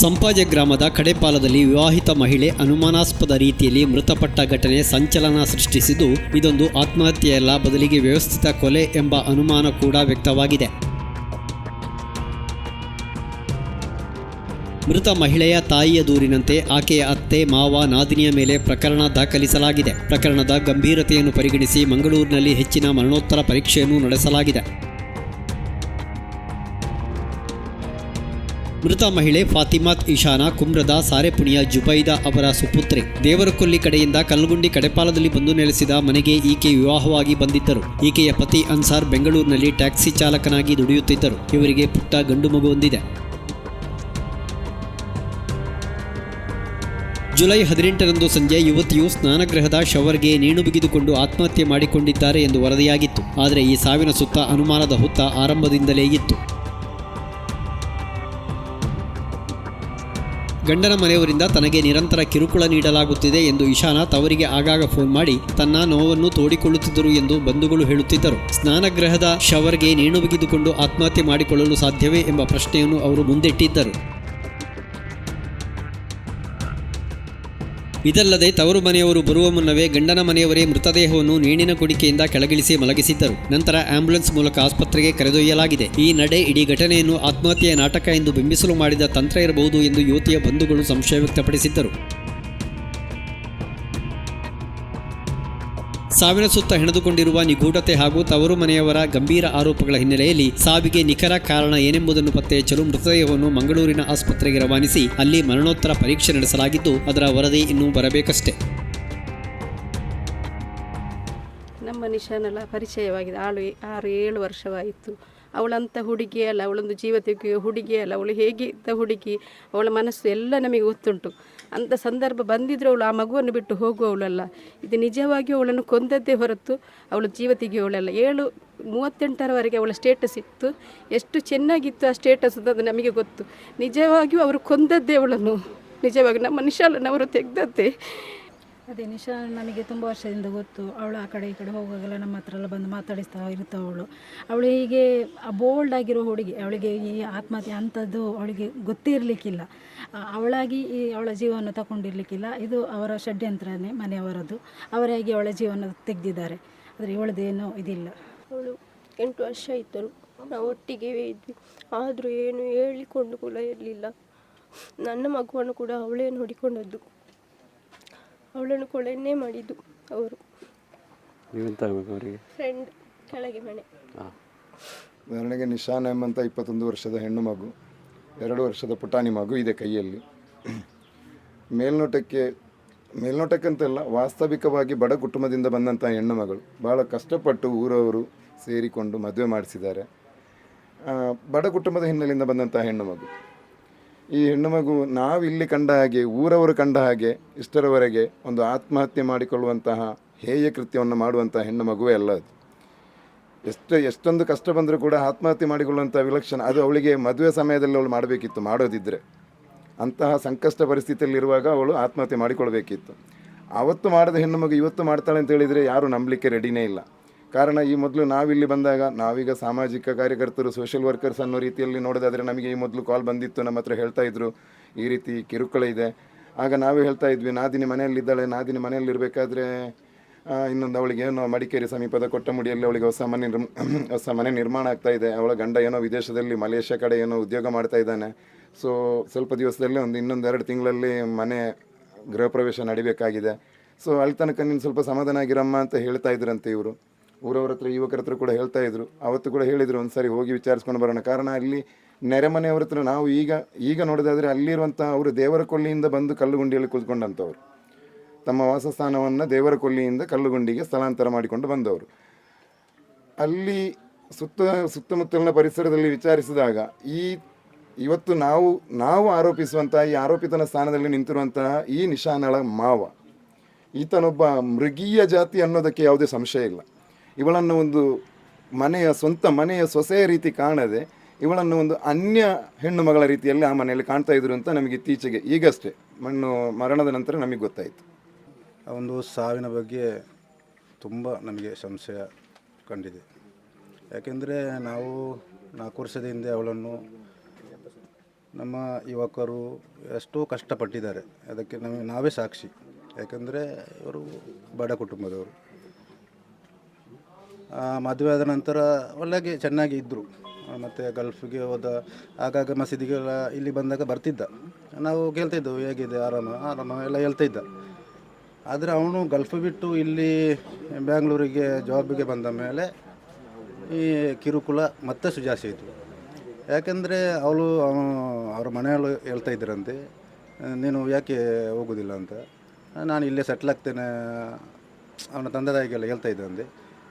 ಸಂಪಾಜೆ ಗ್ರಾಮದ ಕಡೆಪಾಲದಲ್ಲಿ ವಿವಾಹಿತ ಮಹಿಳೆ ಅನುಮಾನಾಸ್ಪದ ರೀತಿಯಲ್ಲಿ ಮೃತಪಟ್ಟ ಘಟನೆ ಸಂಚಲನ ಸೃಷ್ಟಿಸಿದ್ದು, ಇದೊಂದು ಆತ್ಮಹತ್ಯೆಯಲ್ಲ, ಬದಲಿಗೆ ವ್ಯವಸ್ಥಿತ ಕೊಲೆ ಎಂಬ ಅನುಮಾನ ಕೂಡ ವ್ಯಕ್ತವಾಗಿದೆ. ಮೃತ ಮಹಿಳೆಯ ತಾಯಿಯ ದೂರಿನಂತೆ ಆಕೆಯ ಅತ್ತೆ, ಮಾವ, ನಾದಿನಿಯ ಮೇಲೆ ಪ್ರಕರಣ ದಾಖಲಿಸಲಾಗಿದೆ. ಪ್ರಕರಣದ ಗಂಭೀರತೆಯನ್ನು ಪರಿಗಣಿಸಿ ಮಂಗಳೂರಿನಲ್ಲಿ ಹೆಚ್ಚಿನ ಮರಣೋತ್ತರ ಪರೀಕ್ಷೆಯನ್ನು ನಡೆಸಲಾಗಿದೆ. ಮೃತ ಮಹಿಳೆ ಫಾತಿಮಾತ್ ಇಶಾನಾ ಕುಮ್ರದ ಸಾರೆಪುಣಿಯ ಜುಬೈದಾ ಅವರ ಸುಪುತ್ರಿ. ದೇವರಕೊಲ್ಲಿ ಕಡೆಯಿಂದ ಕಲ್ಲಗುಂಡಿ ಕಡೆಪಾಲದಲ್ಲಿ ಬಂದು ನೆಲೆಸಿದ ಮನೆಗೆ ಈಕೆ ವಿವಾಹವಾಗಿ ಬಂದಿದ್ದರು. ಈಕೆಯ ಪತಿ ಅನ್ಸಾರ್ ಬೆಂಗಳೂರಿನಲ್ಲಿ ಟ್ಯಾಕ್ಸಿ ಚಾಲಕನಾಗಿ ದುಡಿಯುತ್ತಿದ್ದರು. ಇವರಿಗೆ ಪುಟ್ಟ ಗಂಡು ಮಗು ಹೊಂದಿದೆ. ಜುಲೈ 18ರಂದು ಸಂಜೆ ಯುವತಿಯು ಸ್ನಾನಗೃಹದ ಶವರ್ಗೆ ನೇಣು ಬಿಗಿದುಕೊಂಡು ಆತ್ಮಹತ್ಯೆ ಮಾಡಿಕೊಂಡಿದ್ದಾರೆ ಎಂದು ವರದಿಯಾಗಿತ್ತು. ಆದರೆ ಈ ಸಾವಿನ ಸುತ್ತ ಅನುಮಾನದ ಹುತ್ತ ಆರಂಭದಿಂದಲೇ ಇತ್ತು. ಗಂಡನ ಮನೆಯವರಿಂದ ತನಗೆ ನಿರಂತರ ಕಿರುಕುಳ ನೀಡಲಾಗುತ್ತಿದೆ ಎಂದು ಇಶಾನಾ ತವರಿಗೆ ಆಗಾಗ ಫೋನ್ ಮಾಡಿ ತನ್ನ ನೋವನ್ನು ತೋಡಿಕೊಳ್ಳುತ್ತಿದ್ದರು ಎಂದು ಬಂಧುಗಳು ಹೇಳುತ್ತಿದ್ದರು. ಸ್ನಾನಗೃಹದ ಶವರ್ಗೆ ನೇಣು ಬಿಗಿದುಕೊಂಡು ಆತ್ಮಹತ್ಯೆ ಮಾಡಿಕೊಳ್ಳಲು ಸಾಧ್ಯವೇ ಎಂಬ ಪ್ರಶ್ನೆಯನ್ನು ಅವರು ಮುಂದಿಟ್ಟಿದ್ದರು. ಇದಲ್ಲದೆ ತವರು ಮನೆಯವರು ಬರುವ ಮುನ್ನವೇ ಗಂಡನ ಮನೆಯವರೇ ಮೃತದೇಹವನ್ನು ನೇಣಿನ ಕುಡಿಕೆಯಿಂದ ಕೆಳಗಿಳಿಸಿ ಮಲಗಿಸಿದ್ದರು. ನಂತರ ಆಂಬ್ಯುಲೆನ್ಸ್ ಮೂಲಕ ಆಸ್ಪತ್ರೆಗೆ ಕರೆದೊಯ್ಯಲಾಗಿದೆ. ಈ ನಡೆ ಇಡೀ ಘಟನೆಯನ್ನು ಆತ್ಮಹತ್ಯೆಯ ನಾಟಕ ಎಂದು ಬಿಂಬಿಸಲು ಮಾಡಿದ ತಂತ್ರ ಇರಬಹುದು ಎಂದು ಯುವತಿಯ ಬಂಧುಗಳು ಸಂಶಯ ವ್ಯಕ್ತಪಡಿಸಿದ್ದರು. ಸಾವಿನ ಸುತ್ತ ಹೆಣೆದುಕೊಂಡಿರುವ ನಿಗೂಢತೆ ಹಾಗೂ ತವರು ಮನೆಯವರ ಗಂಭೀರ ಆರೋಪಗಳ ಹಿನ್ನೆಲೆಯಲ್ಲಿ ಸಾವಿಗೆ ನಿಖರ ಕಾರಣ ಏನೆಂಬುದನ್ನು ಪತ್ತೆ ಹಚ್ಚಲು ಮೃತದೇಹವನ್ನು ಮಂಗಳೂರಿನ ಆಸ್ಪತ್ರೆಗೆ ರವಾನಿಸಿ ಅಲ್ಲಿ ಮರಣೋತ್ತರ ಪರೀಕ್ಷೆ ನಡೆಸಲಾಗಿದ್ದು, ಅದರ ವರದಿ ಇನ್ನೂ ಬರಬೇಕಷ್ಟೇ. ನಮ್ಮ ನಿಶಾನೆಲ್ಲ ಪರಿಚಯವಾಗಿದೆ. 6-7 ವರ್ಷವಾಯಿತು. ಅವಳಂಥ ಹುಡುಗಿ ಅಲ್ಲ, ಅವಳೊಂದು ಜೀವತೆಗೆ ಹುಡುಗಿ ಅಲ್ಲ, ಅವಳು ಹೇಗೆ ಇದ್ದ ಹುಡುಗಿ, ಅವಳ ಮನಸ್ಸು ಎಲ್ಲ ನಮಗೆ ಗೊತ್ತುಂಟು. ಅಂಥ ಸಂದರ್ಭ ಬಂದಿದ್ದರೂ ಅವಳು ಆ ಮಗುವನ್ನು ಬಿಟ್ಟು ಹೋಗುವವಳಲ್ಲ. ಇದು ನಿಜವಾಗಿಯೂ ಅವಳನ್ನು ಕೊಂದದ್ದೇ ಹೊರತು ಅವಳು ಜೀವ ತೆಗೆಯುವವಳಲ್ಲ. 7:38ರವರೆಗೆ ಅವಳ ಸ್ಟೇಟಸ್ ಇತ್ತು. ಎಷ್ಟು ಚೆನ್ನಾಗಿತ್ತು ಆ ಸ್ಟೇಟಸ್ ಅದು ನಮಗೆ ಗೊತ್ತು. ನಿಜವಾಗಿಯೂ ಅವರು ಕೊಂದದ್ದೇ ಅವಳನ್ನು. ನಿಜವಾಗಿ ನಮ್ಮ ನಿಶಾಲನವರು ತೆಗೆದದ್ದೇ. ಅದೇ ನಿಶಾ ನಮಗೆ ತುಂಬ ವರ್ಷದಿಂದ ಗೊತ್ತು. ಅವಳು ಆ ಕಡೆ ಈ ಕಡೆ ಹೋಗುವಾಗೆಲ್ಲ ನಮ್ಮ ಹತ್ರ ಎಲ್ಲ ಬಂದು ಮಾತಾಡಿಸ್ತಾ ಇರ್ತಾವಳು. ಅವಳು ಹೀಗೆ ಬೋಲ್ಡ್ ಆಗಿರೋ ಹುಡುಗಿ. ಅವಳಿಗೆ ಈ ಆತ್ಮಹತ್ಯೆ ಅಂಥದ್ದು ಅವಳಿಗೆ ಗೊತ್ತೇ ಇರಲಿಕ್ಕಿಲ್ಲ. ಅವಳಾಗಿ ಅವಳ ಜೀವವನ್ನು ತಗೊಂಡಿರಲಿಕ್ಕಿಲ್ಲ. ಇದು ಅವರ ಷಡ್ಯಂತ್ರನೇ, ಮನೆಯವರದ್ದು. ಅವರಾಗಿ ಅವಳ ಜೀವನ ತೆಗೆದಿದ್ದಾರೆ. ಆದರೆ ಇವಳದೇನೋ ಇದಿಲ್ಲ. ಅವಳು 8 ವರ್ಷ ಇದ್ದರು, ನಾವು ಒಟ್ಟಿಗೆ ಇದ್ವಿ. ಆದರೂ ಏನು ಹೇಳಿಕೊಂಡು ಕೂಡ ಇರಲಿಲ್ಲ. ನನ್ನ ಮಗುವನ್ನು ಕೂಡ ಅವಳೇ ನೋಡಿಕೊಂಡದ್ದು. ಅವಳನ್ನು ಕೊಳೆಯನ್ನೇ ಮಾಡಿದ್ದು ಅವರು. ಫ್ರೆಂಡ್, ಕೆಳಗೆ ಮನೆ. ಉದಾಹರಣೆಗೆ ನಿಶಾನ ಎಂಬಂಥ 21 ವರ್ಷದ ಹೆಣ್ಣು ಮಗು, 2 ವರ್ಷದ ಪುಟಾಣಿ ಮಗು ಇದೆ ಕೈಯಲ್ಲಿ. ಮೇಲ್ನೋಟಕ್ಕಂತೆಲ್ಲ ವಾಸ್ತವಿಕವಾಗಿ ಬಡ ಕುಟುಂಬದಿಂದ ಬಂದಂಥ ಹೆಣ್ಣು ಮಗಳು. ಭಾಳ ಕಷ್ಟಪಟ್ಟು ಊರವರು ಸೇರಿಕೊಂಡು ಮದುವೆ ಮಾಡಿಸಿದ್ದಾರೆ. ಬಡ ಕುಟುಂಬದ ಹಿನ್ನೆಲೆಯಿಂದ ಬಂದಂಥ ಹೆಣ್ಣು ಮಗು. ಈ ಹೆಣ್ಣು ಮಗು ನಾವಿಲ್ಲಿ ಕಂಡ ಹಾಗೆ, ಊರವರು ಕಂಡ ಹಾಗೆ ಇಷ್ಟರವರೆಗೆ ಒಂದು ಆತ್ಮಹತ್ಯೆ ಮಾಡಿಕೊಳ್ಳುವಂತಹ ಹೇಯ ಕೃತ್ಯವನ್ನು ಮಾಡುವಂಥ ಹೆಣ್ಣು ಮಗುವೇ ಅಲ್ಲ ಅದು. ಎಷ್ಟೊಂದು ಕಷ್ಟ ಬಂದರೂ ಕೂಡ ಆತ್ಮಹತ್ಯೆ ಮಾಡಿಕೊಳ್ಳುವಂಥ ವಿಲಕ್ಷಣ ಅದು ಅವಳಿಗೆ ಮದುವೆ ಸಮಯದಲ್ಲಿ ಅವಳು ಮಾಡಬೇಕಿತ್ತು. ಮಾಡೋದಿದ್ದರೆ ಅಂತಹ ಸಂಕಷ್ಟ ಪರಿಸ್ಥಿತಿಯಲ್ಲಿರುವಾಗ ಅವಳು ಆತ್ಮಹತ್ಯೆ ಮಾಡಿಕೊಳ್ಬೇಕಿತ್ತು. ಆವತ್ತು ಮಾಡದ ಹೆಣ್ಣು ಮಗು ಇವತ್ತು ಮಾಡ್ತಾಳೆ ಅಂತ ಹೇಳಿದರೆ ಯಾರೂ ನಂಬಲಿಕ್ಕೆ ರೆಡಿನೇ ಇಲ್ಲ. ಕಾರಣ ಈ ಮೊದಲು ನಾವಿಲ್ಲಿ ಬಂದಾಗ, ನಾವೀಗ ಸಾಮಾಜಿಕ ಕಾರ್ಯಕರ್ತರು, ಸೋಷಿಯಲ್ ವರ್ಕರ್ಸ್ ಅನ್ನೋ ರೀತಿಯಲ್ಲಿ ನೋಡೋದಾದರೆ ನಮಗೆ ಈ ಮೊದಲು ಕಾಲ್ ಬಂದಿತ್ತು, ನಮ್ಮ ಹತ್ರ ಹೇಳ್ತಾ ಇದ್ರು ಈ ರೀತಿ ಕಿರುಕುಳ ಇದೆ. ಆಗ ನಾವೇ ಹೇಳ್ತಾ ಇದ್ವಿ, ನಾದಿನಿ ಮನೆಯಲ್ಲಿದ್ದಾಳೆ, ನಾದಿನಿ ಮನೆಯಲ್ಲಿರಬೇಕಾದ್ರೆ ಇನ್ನೊಂದು ಅವಳಿಗೆ ಏನೋ ಮಡಿಕೇರಿ ಸಮೀಪದ ಕೊಟ್ಟಮುಡಿಯಲ್ಲಿ ಅವಳಿಗೆ ಹೊಸ ಮನೆ ನಿರ್ಮಾಣ ಆಗ್ತಾ ಇದೆ. ಅವಳ ಗಂಡ ಏನೋ ವಿದೇಶದಲ್ಲಿ ಮಲೇಷ್ಯಾ ಕಡೆ ಏನೋ ಉದ್ಯೋಗ ಮಾಡ್ತಾ ಇದ್ದಾನೆ. ಸೊ ಸ್ವಲ್ಪ ದಿವಸದಲ್ಲೇ ಇನ್ನೊಂದು 2 ತಿಂಗಳಲ್ಲಿ ಮನೆ ಗೃಹ ಪ್ರವೇಶ ನಡಿಬೇಕಾಗಿದೆ. ಸೊ ಅಲ್ಲಿ ತನಕ ನೀನು ಸ್ವಲ್ಪ ಸಮಾಧಾನ ಆಗಿರಮ್ಮ ಅಂತ ಹೇಳ್ತಾ ಇದ್ರಂತೆ ಇವರು. ಊರವ್ರ ಹತ್ರ, ಯುವಕರ ಹತ್ರ ಕೂಡ ಹೇಳ್ತಾ ಇದ್ರು. ಅವತ್ತು ಕೂಡ ಹೇಳಿದರು ಒಂದು ಸಾರಿ ಹೋಗಿ ವಿಚಾರಿಸ್ಕೊಂಡು ಬರೋಣ. ಕಾರಣ ಅಲ್ಲಿ ನೆರೆಮನೆಯವ್ರ ಹತ್ರ ನಾವು ಈಗ ನೋಡೋದಾದರೆ ಅಲ್ಲಿರುವಂಥ ಅವರು ದೇವರಕೊಲ್ಲಿಯಿಂದ ಬಂದು ಕಲ್ಲುಗುಂಡಿಯಲ್ಲಿ ಕೂತ್ಕೊಂಡಂಥವ್ರು. ತಮ್ಮ ವಾಸಸ್ಥಾನವನ್ನು ದೇವರಕೊಲ್ಲಿಯಿಂದ ಕಲ್ಲುಗುಂಡಿಗೆ ಸ್ಥಳಾಂತರ ಮಾಡಿಕೊಂಡು ಬಂದವರು. ಅಲ್ಲಿ ಸುತ್ತಮುತ್ತಲಿನ ಪರಿಸರದಲ್ಲಿ ವಿಚಾರಿಸಿದಾಗ ಇವತ್ತು ನಾವು ಆರೋಪಿಸುವಂತಹ ಈ ಆರೋಪಿತನ ಸ್ಥಾನದಲ್ಲಿ ನಿಂತಿರುವಂತಹ ಈ ನಿಶಾನಳ ಮಾವ, ಈತನೊಬ್ಬ ಮೃಗೀಯ ಜಾತಿ ಅನ್ನೋದಕ್ಕೆ ಯಾವುದೇ ಸಂಶಯ ಇಲ್ಲ. ಇವಳನ್ನು ಒಂದು ಸ್ವಂತ ಮನೆಯ ಸೊಸೆಯ ರೀತಿ ಕಾಣದೆ ಇವಳನ್ನು ಒಂದು ಅನ್ಯ ಹೆಣ್ಣು ಮಗಳ ರೀತಿಯಲ್ಲಿ ಆ ಮನೆಯಲ್ಲಿ ಕಾಣ್ತಾ ಇದ್ರು ಅಂತ ನಮಗೆ ಇತ್ತೀಚೆಗೆ ಈಗಷ್ಟೇ ಮರಣದ ನಂತರ ನಮಗೆ ಗೊತ್ತಾಯಿತು. ಆ ಒಂದು ಸಾವಿನ ಬಗ್ಗೆ ತುಂಬ ನಮಗೆ ಸಂಶಯ ಕಂಡಿದೆ. ಯಾಕೆಂದರೆ ನಾವು 4 ವರ್ಷದ ಹಿಂದೆ ಅವಳನ್ನು ನಮ್ಮ ಯುವಕರು ಎಷ್ಟೋ ಕಷ್ಟಪಟ್ಟಿದ್ದಾರೆ, ಅದಕ್ಕೆ ನಾವೇ ಸಾಕ್ಷಿ. ಯಾಕಂದರೆ ಇವರು ಬಡ ಕುಟುಂಬದವರು. ಮದುವೆ ಆದ ನಂತರ ಒಳ್ಳೆಗೆ ಚೆನ್ನಾಗಿ ಇದ್ದರು. ಮತ್ತು ಗಲ್ಫಿಗೆ ಹೋದ, ಆಗಾಗ ಮಸೀದಿಗೆಲ್ಲ ಇಲ್ಲಿ ಬಂದಾಗ ಬರ್ತಿದ್ದ. ನಾವು ಕೇಳ್ತಿದ್ದೆವು, ಹೇಗಿದೆ, ಆರಾಮ ಎಲ್ಲ ಹೇಳ್ತಾ ಇದ್ದ. ಆದರೆ ಅವನು ಗಲ್ಫ್ ಬಿಟ್ಟು ಇಲ್ಲಿ ಬ್ಯಾಂಗ್ಳೂರಿಗೆ ಜಾಬಿಗೆ ಬಂದ ಮೇಲೆ ಈ ಕಿರುಕುಳ ಮತ್ತೆ ಜಾಸ್ತಿ ಆಯಿತು. ಯಾಕೆಂದರೆ ಅವ್ರ ಮನೆಯಲ್ಲೂ ಹೇಳ್ತಾ ಇದ್ದರಂತೆ, ನೀನು ಯಾಕೆ ಹೋಗೋದಿಲ್ಲ ಅಂತ. ನಾನು ಇಲ್ಲೇ ಸೆಟ್ಲ್ ಆಗ್ತೇನೆ, ಅವನ ತಂದೆ ತಾಯಿಗೆಲ್ಲ ಹೇಳ್ತಾ ಇದ್ದಂತೆ.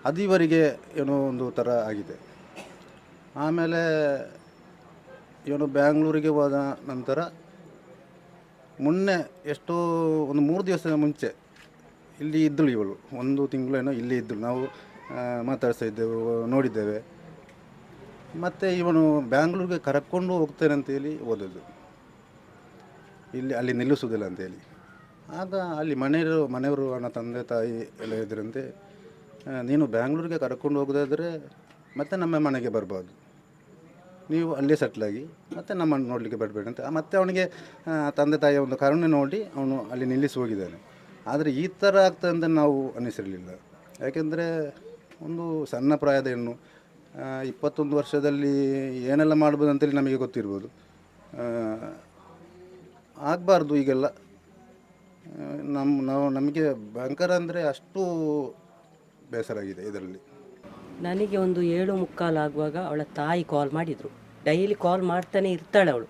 ಅದು ಇವರಿಗೆ ಏನೋ ಒಂದು ಥರ ಆಗಿದೆ. ಆಮೇಲೆ ಇವನು ಬ್ಯಾಂಗ್ಳೂರಿಗೆ ಹೋದ ನಂತರ ಮೊನ್ನೆ ಎಷ್ಟೋ ಒಂದು 3 ದಿವಸದ ಮುಂಚೆ ಇಲ್ಲಿ ಇದ್ದಳು ಇವಳು. 1 ತಿಂಗಳೇನೋ ಇಲ್ಲಿ ಇದ್ದಳು. ನಾವು ಮಾತಾಡ್ತಾ ಇದ್ದೆವು, ನೋಡಿದ್ದೇವೆ. ಮತ್ತು ಇವನು ಬ್ಯಾಂಗ್ಳೂರಿಗೆ ಕರ್ಕೊಂಡು ಹೋಗ್ತೇನೆ ಅಂತೇಳಿ ಓದೋದು, ಅಲ್ಲಿ ನಿಲ್ಲಿಸೋದಿಲ್ಲ ಅಂತೇಳಿ. ಆಗ ಅಲ್ಲಿ ಮನೆಯವರು ಅವನ ತಂದೆ ತಾಯಿ ಎಲ್ಲ ಇದ್ದರಂತೆ, ನೀನು ಬ್ಯಾಂಗ್ಳೂರಿಗೆ ಕರ್ಕೊಂಡು ಹೋಗೋದಾದರೆ ಮತ್ತೆ ನಮ್ಮ ಮನೆಗೆ ಬರ್ಬೋದು, ನೀವು ಅಲ್ಲೇ ಸೆಟ್ಲಾಗಿ ಮತ್ತೆ ನಮ್ಮನ್ನು ನೋಡಲಿಕ್ಕೆ ಬರಬೇಡಿ ಅಂತ. ಮತ್ತು ಅವನಿಗೆ ತಂದೆ ತಾಯಿಯ ಒಂದು ಕರುಣೆ ನೋಡಿ ಅವನು ಅಲ್ಲಿ ನಿಲ್ಲಿಸಿ ಹೋಗಿದ್ದಾನೆ. ಆದರೆ ಈ ಥರ ಆಗ್ತದೆ ಅಂತ ನಾವು ಅನ್ನಿಸಿರಲಿಲ್ಲ. ಯಾಕೆಂದರೆ ಒಂದು ಸಣ್ಣ ಪ್ರಾಯದ ಹೆಣ್ಣು, 21 ವರ್ಷದಲ್ಲಿ ಏನೆಲ್ಲ ಮಾಡ್ಬೋದು ಅಂತೇಳಿ ನಮಗೆ ಗೊತ್ತಿರ್ಬೋದು. ಆಗಬಾರ್ದು ಈಗೆಲ್ಲ. ನಮಗೆ ಭಯಂಕರ ಅಂದರೆ ಅಷ್ಟು ಬೇಸರ ಆಗಿದೆ ಇದರಲ್ಲಿ. ನನಗೆ ಒಂದು 7:45 ಆಗುವಾಗ ಅವಳ ತಾಯಿ ಕಾಲ್ ಮಾಡಿದರು. ಡೈಲಿ ಕಾಲ್ ಮಾಡ್ತಾನೆ ಇರ್ತಾಳೆ ಅವಳು.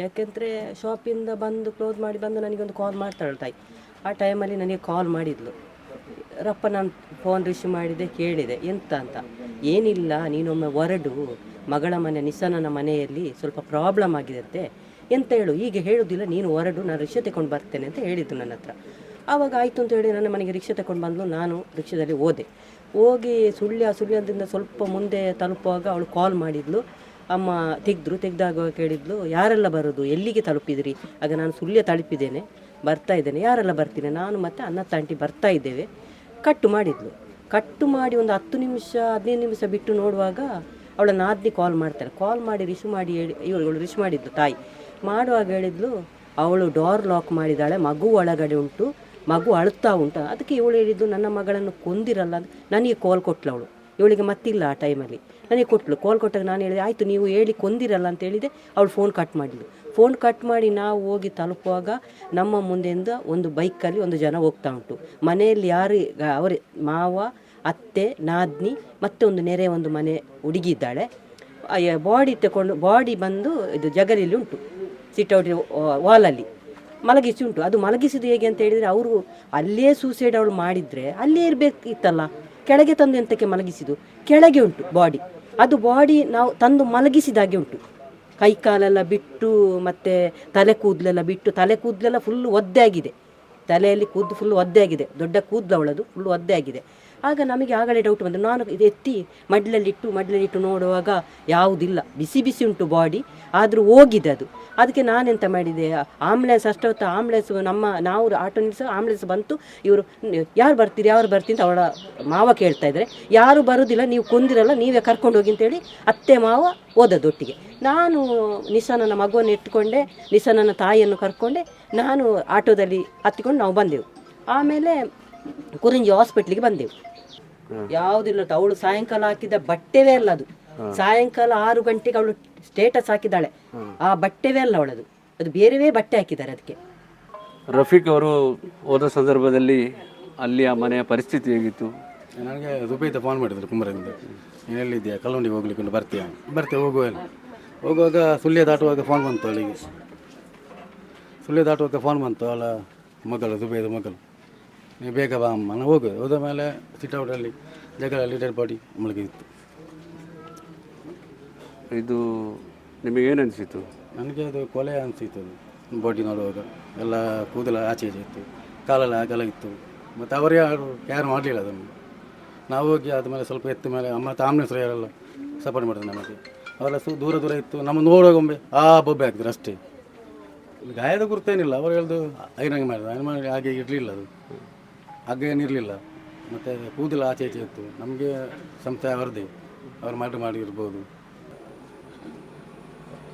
ಯಾಕೆಂದರೆ ಶಾಪಿಂದ ಬಂದು ಕ್ಲೋಸ್ ಮಾಡಿ ಬಂದು ನನಗೊಂದು ಕಾಲ್ ಮಾಡ್ತಾಳೆ ತಾಯಿ. ಆ ಟೈಮಲ್ಲಿ ನನಗೆ ಕಾಲ್ ಮಾಡಿದ್ಲು. ರಪ್ಪ ನಾನು ಫೋನ್ ರಿಸೀವ್ ಮಾಡಿದೆ, ಕೇಳಿದೆ ಎಂತ ಅಂತ. ಏನಿಲ್ಲ, ನೀನೊಮ್ಮೆ ಹೊರಡು, ಮಗಳ ಮನೆ ನಿಸ್ಸನನ ಮನೆಯಲ್ಲಿ ಸ್ವಲ್ಪ ಪ್ರಾಬ್ಲಮ್ ಆಗಿದೆಂತೆ. ಎಂತ ಹೇಳು, ಈಗ ಹೇಳೋದಿಲ್ಲ, ನೀನು ಹೊರಡು, ನಾನು ರಿಕ್ಷಾ ತಗೊಂಡು ಬರ್ತೇನೆ ಅಂತ ಹೇಳಿದ್ದು ನನ್ನ ಹತ್ರ. ಆವಾಗ ಆಯಿತು ಅಂತ ಹೇಳಿ ನನ್ನ ಮನೆಗೆ ರಿಕ್ಷಾ ತಗೊಂಡು ಬಂದಳು. ನಾನು ರಿಕ್ಷಾದಲ್ಲಿ ಹೋಗಿ ಸುಳ್ಯದಿಂದ ಸ್ವಲ್ಪ ಮುಂದೆ ತಲುಪುವಾಗ ಅವಳು ಕಾಲ್ ಮಾಡಿದ್ಲು. ಅಮ್ಮ ತೆಗೆದಾಗ ಕೇಳಿದ್ಲು, ಯಾರೆಲ್ಲ ಬರೋದು, ಎಲ್ಲಿಗೆ ತಲುಪಿದಿರಿ? ಆಗ ನಾನು ಸುಳ್ಯ ತಲುಪಿದ್ದೇನೆ, ಬರ್ತಾ ಇದ್ದೇನೆ. ಯಾರೆಲ್ಲ ಬರ್ತೀನಿ? ನಾನು ಮತ್ತು ಅನ್ನ ತಾಂಟಿ ಬರ್ತಾ ಇದ್ದೇವೆ. ಕಟ್ಟು ಮಾಡಿ ಒಂದು 10 ನಿಮಿಷ 15 ನಿಮಿಷ ಬಿಟ್ಟು ನೋಡುವಾಗ ಅವಳ ನಾದಿನಿ ಕಾಲ್ ಮಾಡ್ತಾಳೆ. ಕಾಲ್ ಮಾಡಿ ರಿಸೀವ್ ಮಾಡಿ ಇವಳು ರಿಸೀವ್ ಮಾಡಿದ್ಲು ತಾಯಿ. ಮಾಡುವಾಗ ಹೇಳಿದ್ಲು, ಅವಳು ಡೋರ್ ಲಾಕ್ ಮಾಡಿದ್ದಾಳೆ, ಮಗು ಒಳಗಡೆ ಉಂಟು, ಮಗು ಅಳುತ್ತಾ ಉಂಟು. ಅದಕ್ಕೆ ಇವಳು ಹೇಳಿದ್ದು, ನನ್ನ ಮಗಳನ್ನು ಕೊಂದಿರಲ್ಲ ಅಂತ ನನಗೆ ಕಾಲ್ ಕೊಟ್ಟಳು ಅವಳು. ಇವಳಿಗೆ ಮತ್ತಿಲ್ಲ ಆ ಟೈಮಲ್ಲಿ, ನನಗೆ ಕೊಟ್ಟಳು. ಕಾಲ್ ಕೊಟ್ಟಾಗ ನಾನು ಹೇಳಿದೆ, ಆಯಿತು ನೀವು ಹೇಳಿ ಕೊಂದಿರಲ್ಲ ಅಂತ ಹೇಳಿದೆ. ಅವಳು ಫೋನ್ ಕಟ್ ಮಾಡಿದ್ಳು. ಫೋನ್ ಕಟ್ ಮಾಡಿ ನಾವು ಹೋಗಿ ತಲುಪುವಾಗ ನಮ್ಮ ಮುಂದೆಯಿಂದ ಒಂದು ಬೈಕಲ್ಲಿ ಒಂದು ಜನ ಹೋಗ್ತಾ ಉಂಟು. ಮನೆಯಲ್ಲಿ ಯಾರು ಅವರೇ ಮಾವ, ಅತ್ತೆ, ನಾದ್ನಿ ಮತ್ತು ಒಂದು ನೆರೆ ಒಂದು ಮನೆ ಹುಡುಗಿ ಇದ್ದಾಳೆ. ಬಾಡಿ ಬಂದು ಇದು ಜಗಲಿಯಲ್ಲಿ ಉಂಟು, ಸಿಟ್ಔಟ್ ವಾಲಲ್ಲಿ ಮಲಗಿಸಿ ಉಂಟು. ಅದು ಮಲಗಿಸಿದ್ದು ಹೇಗೆ ಅಂತ ಹೇಳಿದರೆ, ಅವರು ಅಲ್ಲೇ ಸೂಸೈಡ್ ಅವಳು ಮಾಡಿದರೆ ಅಲ್ಲೇ ಇರಬೇಕಿತ್ತಲ್ಲ, ಕೆಳಗೆ ತಂದು ಎಂತಕ್ಕೆ ಮಲಗಿಸಿದ್ದು? ಕೆಳಗೆ ಉಂಟು ಬಾಡಿ. ಅದು ಬಾಡಿ ನಾವು ತಂದು ಮಲಗಿಸಿದಾಗೆ ಉಂಟು. ಕೈ ಕಾಲೆಲ್ಲ ಬಿಟ್ಟು ಮತ್ತು ತಲೆ ಕೂದಲೆಲ್ಲ ಫುಲ್ಲು ಒದ್ದೆ ಆಗಿದೆ. ತಲೆಯಲ್ಲಿ ಕೂದಲು ಫುಲ್ಲು ಒದ್ದೆ ಆಗಿದೆ, ದೊಡ್ಡ ಕೂದಲು ಅವಳದು ಫುಲ್ಲು ಒದ್ದೆ ಆಗಿದೆ. ಆಗ ನಮಗೆ ಆಗಲೇ ಡೌಟ್ ಬಂತು. ನಾನು ಇದು ಎತ್ತಿ ಮಡ್ಲಲ್ಲಿಟ್ಟು ನೋಡುವಾಗ ಯಾವುದಿಲ್ಲ, ಬಿಸಿ ಉಂಟು ಬಾಡಿ, ಆದರೂ ಹೋಗಿದೆ ಅದು. ಅದಕ್ಕೆ ನಾನೆಂತ ಮಾಡಿದೆ, ಆಂಬುಲೆನ್ಸ್ ಅಷ್ಟೊತ್ತು ಆಂಬುಲೆನ್ಸ್ ನಾವು ಆಟೋ ನಿಲ್ಲಿಸೋ ಆಂಬುಲೆನ್ಸ್ ಬಂತು. ಇವರು ಯಾರು ಬರ್ತೀರಿ ಅಂತ ಅವಳ ಮಾವ ಕೇಳ್ತಾ ಇದ್ದಾರೆ. ಯಾರು ಬರೋದಿಲ್ಲ, ನೀವು ಕೊಂದಿರಲ್ಲ, ನೀವೇ ಕರ್ಕೊಂಡು ಹೋಗಿ ಅಂತೇಳಿ ಅತ್ತೆ ಮಾವ ಓದೋದೊಟ್ಟಿಗೆ. ನಾನು ನಿಸ್ಸನನ ಮಗುವನ್ನು ಇಟ್ಟುಕೊಂಡೆ, ನಿಸ್ಸನನ ತಾಯಿಯನ್ನು ಕರ್ಕೊಂಡೆ, ನಾನು ಆಟೋದಲ್ಲಿ ಹತ್ತಿಕೊಂಡು ನಾವು ಬಂದೆವು. ಆಮೇಲೆ ಕುರಿಂಜಿ ಹಾಸ್ಪಿಟ್ಲಿಗೆ ಬಂದೆವು. ಯಾವುದಿಲ್ಲ, ಅವಳು ಸಾಯಂಕಾಲ ಹಾಕಿದ ಬಟ್ಟೆವೇ ಅಲ್ಲ ಅದು. ಸಾಯಂಕಾಲ 6 ಗಂಟೆಗೆ ಅವಳು ಸ್ಟೇಟಸ್ ಹಾಕಿದ್ದಾಳೆ. ಆ ಬಟ್ಟೆವೇ ಅಲ್ಲ ಅವಳದು, ಅದು ಬೇರೆವೇ ಬಟ್ಟೆ ಹಾಕಿದ್ದಾರೆ ಅದಕ್ಕೆ. ರಫೀಕ್ ಅವರು ಹೋದ ಸಂದರ್ಭದಲ್ಲಿ ಅಲ್ಲಿ ಆ ಮನೆಯ ಪರಿಸ್ಥಿತಿ ಹೇಗಿತ್ತು? ನನಗೆ ದುಬೈದ ಫೋನ್ ಮಾಡಿದ್ರು ಕುಂಬರದಿಂದ, ನೀನು ಎಲ್ಲಿದ್ದೀಯಾ, ಕಲ್ಲುಂಡಿಗೆ ಹೋಗ್ಲಿಕ್ಕೆ ಬರ್ತೀಯ ಹೋಗುವಾಗ ಸುಳ್ಯ ದಾಟುವಾಗ ಫೋನ್ ಬಂತು ಅವಳಿಗೆ. ಅವಳ ಮಗಳು, ದುಬೈದ ಮಗಳು, ನೀವು ಬೇಗ ಬಾ ಅಮ್ಮ, ನಾನು ಹೋದ ಮೇಲೆ ಸಿಟೌಟಲ್ಲಿ ಜಗಲಲ್ಲಿ ಡೆಡ್ ಬಾಡಿ ಮಲಗಿತ್ತು. ಇದು ನಿಮಗೇನು ಅನಿಸಿತು? ನನಗೆ ಅದು ಕೊಲೆ ಅನಿಸಿತ್ತು. ಅದು ಬಾಡಿ ನೋಡುವಾಗ ಎಲ್ಲ ಕೂದಲ ಆಚೆ ಇತ್ತು, ಕಾಲೆಲ್ಲ ಅಗಲ ಇತ್ತು. ಮತ್ತು ಅವರು ಯಾರು ಮಾಡಲಿಲ್ಲ ಅದನ್ನು. ನಾವು ಹೋಗಿ ಆದ ಮೇಲೆ ಸ್ವಲ್ಪ ಎತ್ತ ಮೇಲೆ ಮತ್ತು ಆಂಬುಲೆನ್ಸ್ ಯಾರೆಲ್ಲ ಸಪೋರ್ಟ್ ಮಾಡಿದ್ರು ನಮಗೆ. ಅವರೆಲ್ಲ ದೂರ ಇತ್ತು. ನಮ್ಮ ನೋಡುವಾಗ ಒಮ್ಮೆ ಬೊಬ್ಬೆ ಹಾಕಿದ್ರು ಅಷ್ಟೇ. ಗಾಯದ ಗುರುತೇನಿಲ್ಲ. ಅವರು ಹೇಳ್ದು ಐರನ್ ಮಾಡಿ ಹಾಗೆ ಇರಲಿಲ್ಲ, ಅದು ಹಾಗೆ ಏನಿರಲಿಲ್ಲ. ಮತ್ತು ಕೂದಲು ಆಚೆ ಇತ್ತು. ನಮಗೆ ಸಂಸ್ಥೆ ಅವರದೇ, ಅವ್ರು ಮಾಡಿರ್ಬೋದು.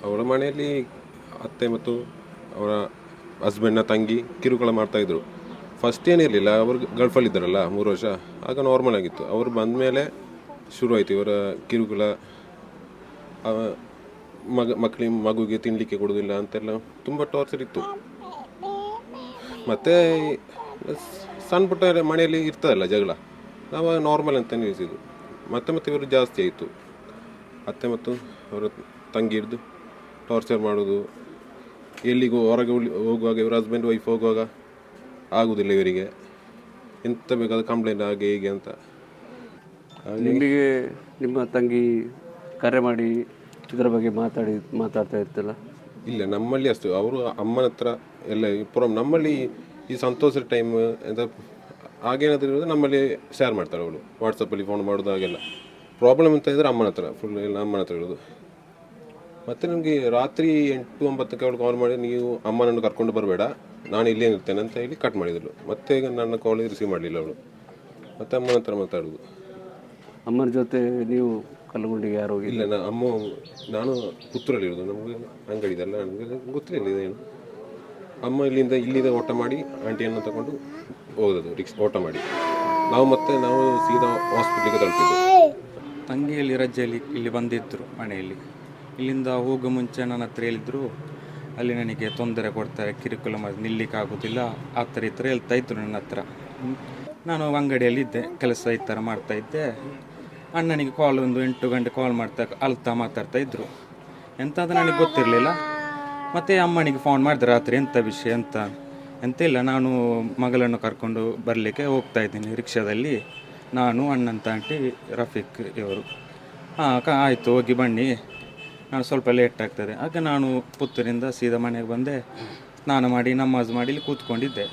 ಅವಳ ಮನೆಯಲ್ಲಿ ಅತ್ತೆ ಮತ್ತು ಅವರ ಹಸ್ಬೆಂಡ್ನ ತಂಗಿ ಕಿರುಕುಳ ಮಾಡ್ತಾಯಿದ್ರು. ಫಸ್ಟ್ ಏನಿರಲಿಲ್ಲ, ಅವರು ಗಲ್ಫಲ್ಲಿದ್ದಾರಲ್ಲ 3 ವರ್ಷ, ಆಗ ನಾರ್ಮಲ್ ಆಗಿತ್ತು. ಅವರು ಬಂದ ಮೇಲೆ ಶುರುವಾಯಿತು ಇವರ ಕಿರುಕುಳ. ಮಗುಗೆ ತಿನ್ನಲಿಕ್ಕೆ ಕೊಡೋದಿಲ್ಲ ಅಂತೆಲ್ಲ ತುಂಬ ಟಾರ್ಚರ್ ಇತ್ತು. ಮತ್ತು ಸಣ್ಣ ಪುಟ್ಟ ಮನೆಯಲ್ಲಿ ಇರ್ತದಲ್ಲ ಜಗಳ, ನಾವು ನಾರ್ಮಲ್ ಅಂತ ನಿಲ್ಲಿಸಿದ್ದು. ಮತ್ತೆ ಇವರು ಜಾಸ್ತಿ ಆಯಿತು. ಅತ್ತೆ ಮತ್ತು ಅವರ ತಂಗಿ ಹಿಡಿದು ಟಾರ್ಚರ್ ಮಾಡೋದು. ಎಲ್ಲಿಗೂ ಹೊರಗೆ ಹೋಗುವಾಗ, ಇವರು ಹಸ್ಬೆಂಡ್ ವೈಫ್ ಹೋಗುವಾಗ ಆಗುವುದಿಲ್ಲ ಇವರಿಗೆ, ಎಂತ ಬೇಕಾದ ಕಂಪ್ಲೇಂಟ್ ಹಾಗೆ ಹೀಗೆ ಅಂತ. ನಿಮಗೆ ನಿಮ್ಮ ತಂಗಿ ಕರೆ ಮಾಡಿ ಇದರ ಬಗ್ಗೆ ಮಾತಾಡ್ತಾ ಇರ್ತಲ್ಲ? ಇಲ್ಲ, ನಮ್ಮಲ್ಲಿ ಅಷ್ಟು ಅವರು ಅಮ್ಮನ ಹತ್ರ ಎಲ್ಲ ನಮ್ಮಲ್ಲಿ ಈ ಸಂತೋಷದ ಟೈಮ್ ಎಂತ ಹಾಗೇನಾದರೂ ಇರೋದು ನಮ್ಮಲ್ಲಿ ಶೇರ್ ಮಾಡ್ತಾಳೆ ಅವಳು. ವಾಟ್ಸಪ್ಪಲ್ಲಿ ಫೋನ್ ಮಾಡೋದು ಹಾಗೆಲ್ಲ. ಪ್ರಾಬ್ಲಮ್ ಅಂತ ಇದ್ದರೆ ಅಮ್ಮನ ಹತ್ರ, ಫುಲ್ ಎಲ್ಲ ಅಮ್ಮನ ಹತ್ರ ಇರೋದು. ಮತ್ತು ನನಗೆ ರಾತ್ರಿ 8-9ಕ್ಕೆ ಅವಳು ಕಾಲ್ ಮಾಡಿ, ನೀವು ಅಮ್ಮನನ್ನು ಕರ್ಕೊಂಡು ಬರಬೇಡ, ನಾನು ಇಲ್ಲೇ ಇರ್ತೇನೆ ಅಂತ ಹೇಳಿ ಕಟ್ ಮಾಡಿದಳು. ಮತ್ತೆ ನನ್ನ ಕಾಲ್ ರಿಸೀವ್ ಮಾಡಲಿಲ್ಲ ಅವಳು. ಮತ್ತೆ ಅಮ್ಮನ ಹತ್ರ ಮಾತಾಡೋದು. ಅಮ್ಮನ ಜೊತೆ ನೀವು ಕಲ್ಲಗುಂಡಿಗೆ ಯಾರು ಹೋಗಿ? ಇಲ್ಲ, ನಾನು ಪುತ್ತೂರಲ್ಲಿರೋದು. ನಮಗೆ ಅಂಗಡಿ ಇದೆಲ್ಲ, ನನಗೆ ಗೊತ್ತಿಲ್ಲ ಇದೇನು. ಅಮ್ಮ ಇಲ್ಲಿಂದ ಓಟ ಮಾಡಿ ಆಂಟಿಯನ್ನು ತಗೊಂಡು ಹೋಗೋದು ಓಟ ಮಾಡಿ. ನಾವು ಸೀದಾ ಹಾಸ್ಪಿಟ್ಲಿಗೆ ತಲುಪಿದ್ದು. ತಂಗಿಯಲ್ಲಿ ರಜೆಯಲ್ಲಿ ಇಲ್ಲಿ ಬಂದಿದ್ದರು ಮನೆಯಲ್ಲಿ. ಇಲ್ಲಿಂದ ಹೋಗೋ ಮುಂಚೆ ನನ್ನ ಹತ್ರ ಹೇಳಿದ್ರು, ಅಲ್ಲಿ ನನಗೆ ತೊಂದರೆ ಕೊಡ್ತಾರೆ, ಕಿರುಕುಳ ಮಾಡಿ ನಿಲ್ಲಿಕ್ಕಾಗೋದಿಲ್ಲ, ಆ ಥರ ಈ ಥರ ಹೇಳ್ತಾ ಇದ್ರು ನನ್ನ ಹತ್ರ. ನಾನು ಅಂಗಡಿಯಲ್ಲಿದ್ದೆ, ಕೆಲಸ ಈ ಥರ ಮಾಡ್ತಾಯಿದ್ದೆ. ಅಣ್ಣನಿಗೆ ಒಂದು 8 ಗಂಟೆ ಕಾಲ್ ಅಳ್ತಾ ಮಾತಾಡ್ತಾ ಇದ್ದರು. ಎಂತ ಅಂತ ನನಗೆ ಗೊತ್ತಿರಲಿಲ್ಲ. ಮತ್ತು ಅಮ್ಮನಿಗೆ ಫೋನ್ ಮಾಡಿದೆ ರಾತ್ರಿ, ಎಂಥ ವಿಷಯ ಎಂತ ಇಲ್ಲ, ನಾನು ಮಗಳನ್ನು ಕರ್ಕೊಂಡು ಬರಲಿಕ್ಕೆ ಹೋಗ್ತಾ ಇದ್ದೀನಿ ರಿಕ್ಷಾದಲ್ಲಿ, ನಾನು ಅಣ್ಣಂತ ಆಂಟಿ ರಫೀಕ್ ಇವರು. ಆಯಿತು ಹೋಗಿ ಬನ್ನಿ, ನಾನು ಸ್ವಲ್ಪ ಲೇಟ್ ಆಗ್ತದೆ. ಆಗ ನಾನು ಪುತ್ತೂರಿಂದ ಸೀದಾ ಮನೆಗೆ ಬಂದೆ, ಸ್ನಾನ ಮಾಡಿ ನಮಾಜ್ ಮಾಡಿ ಇಲ್ಲಿ ಕೂತ್ಕೊಂಡಿದ್ದೆ.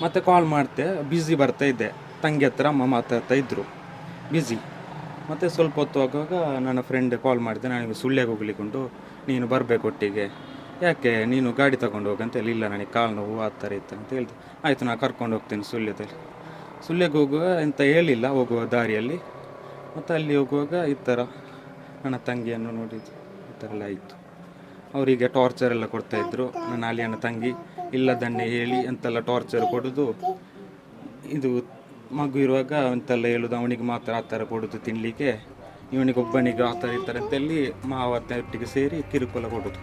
ಮತ್ತು ಕಾಲ್ ಮಾಡ್ತೆ, ಬ್ಯುಸಿ ಬರ್ತಾಯಿದ್ದೆ. ತಂಗಿ ಹತ್ರ ಅಮ್ಮ ಮಾತಾಡ್ತಾ ಇದ್ದರು, ಬ್ಯುಸಿ. ಮತ್ತು ಸ್ವಲ್ಪ ಹೊತ್ತು ಆಗುವಾಗ ನನ್ನ ಫ್ರೆಂಡ್ ಕಾಲ್ ಮಾಡಿದೆ, ನನಗೆ ಸುಳ್ಯಗೆ ಹೋಗ್ಲಿಕ್ಕುಂಟು, ನೀನು ಬರಬೇಕು ಒಟ್ಟಿಗೆ, ಯಾಕೆ ನೀನು ಗಾಡಿ ತಗೊಂಡು ಹೋಗಂತ ಹೇಳಿ. ಇಲ್ಲ, ನನಗೆ ಕಾಲು ನೋವು ಆ ಥರ ಇತ್ತು ಅಂತ ಹೇಳಿದೆ. ಆಯಿತು, ನಾನು ಕರ್ಕೊಂಡು ಹೋಗ್ತೀನಿ ಸುಳ್ಯಗೆ ಹೋಗುವ ಎಂತ ಹೇಳಿಲ್ಲ, ಹೋಗುವ ದಾರಿಯಲ್ಲಿ. ಮತ್ತು ಅಲ್ಲಿ ಹೋಗುವಾಗ ಈ ಥರ ನನ್ನ ತಂಗಿಯನ್ನು ನೋಡಿದ್ದು, ಈ ಥರ ಎಲ್ಲ ಆಯಿತು. ಅವರಿಗೆ ಟಾರ್ಚರ್ ಎಲ್ಲ ಕೊಡ್ತಾಯಿದ್ರು. ನನ್ನ ಅಲ್ಲಿಯನ ತಂಗಿ ಇಲ್ಲದನ್ನೇ ಹೇಳಿ ಎಂತೆಲ್ಲ ಟಾರ್ಚರ್ ಕೊಡೋದು. ಇದು ಮಗು ಇರುವಾಗ ಅಂತೆಲ್ಲ ಹೇಳೋದು, ಅವನಿಗೆ ಮಾತ್ರ ಆ ಥರ ಕೊಡೋದು ತಿನ್ನಲಿಕ್ಕೆ, ಇವನಿಗೊಬ್ಬನಿಗೆ ಆ ಥರ ಈ ಥರ ಅಂತೇಳಿ ಮಾವತ್ತೊಟ್ಟಿಗೆ ಸೇರಿ ಕಿರುಕುಳ ಕೊಡೋದು.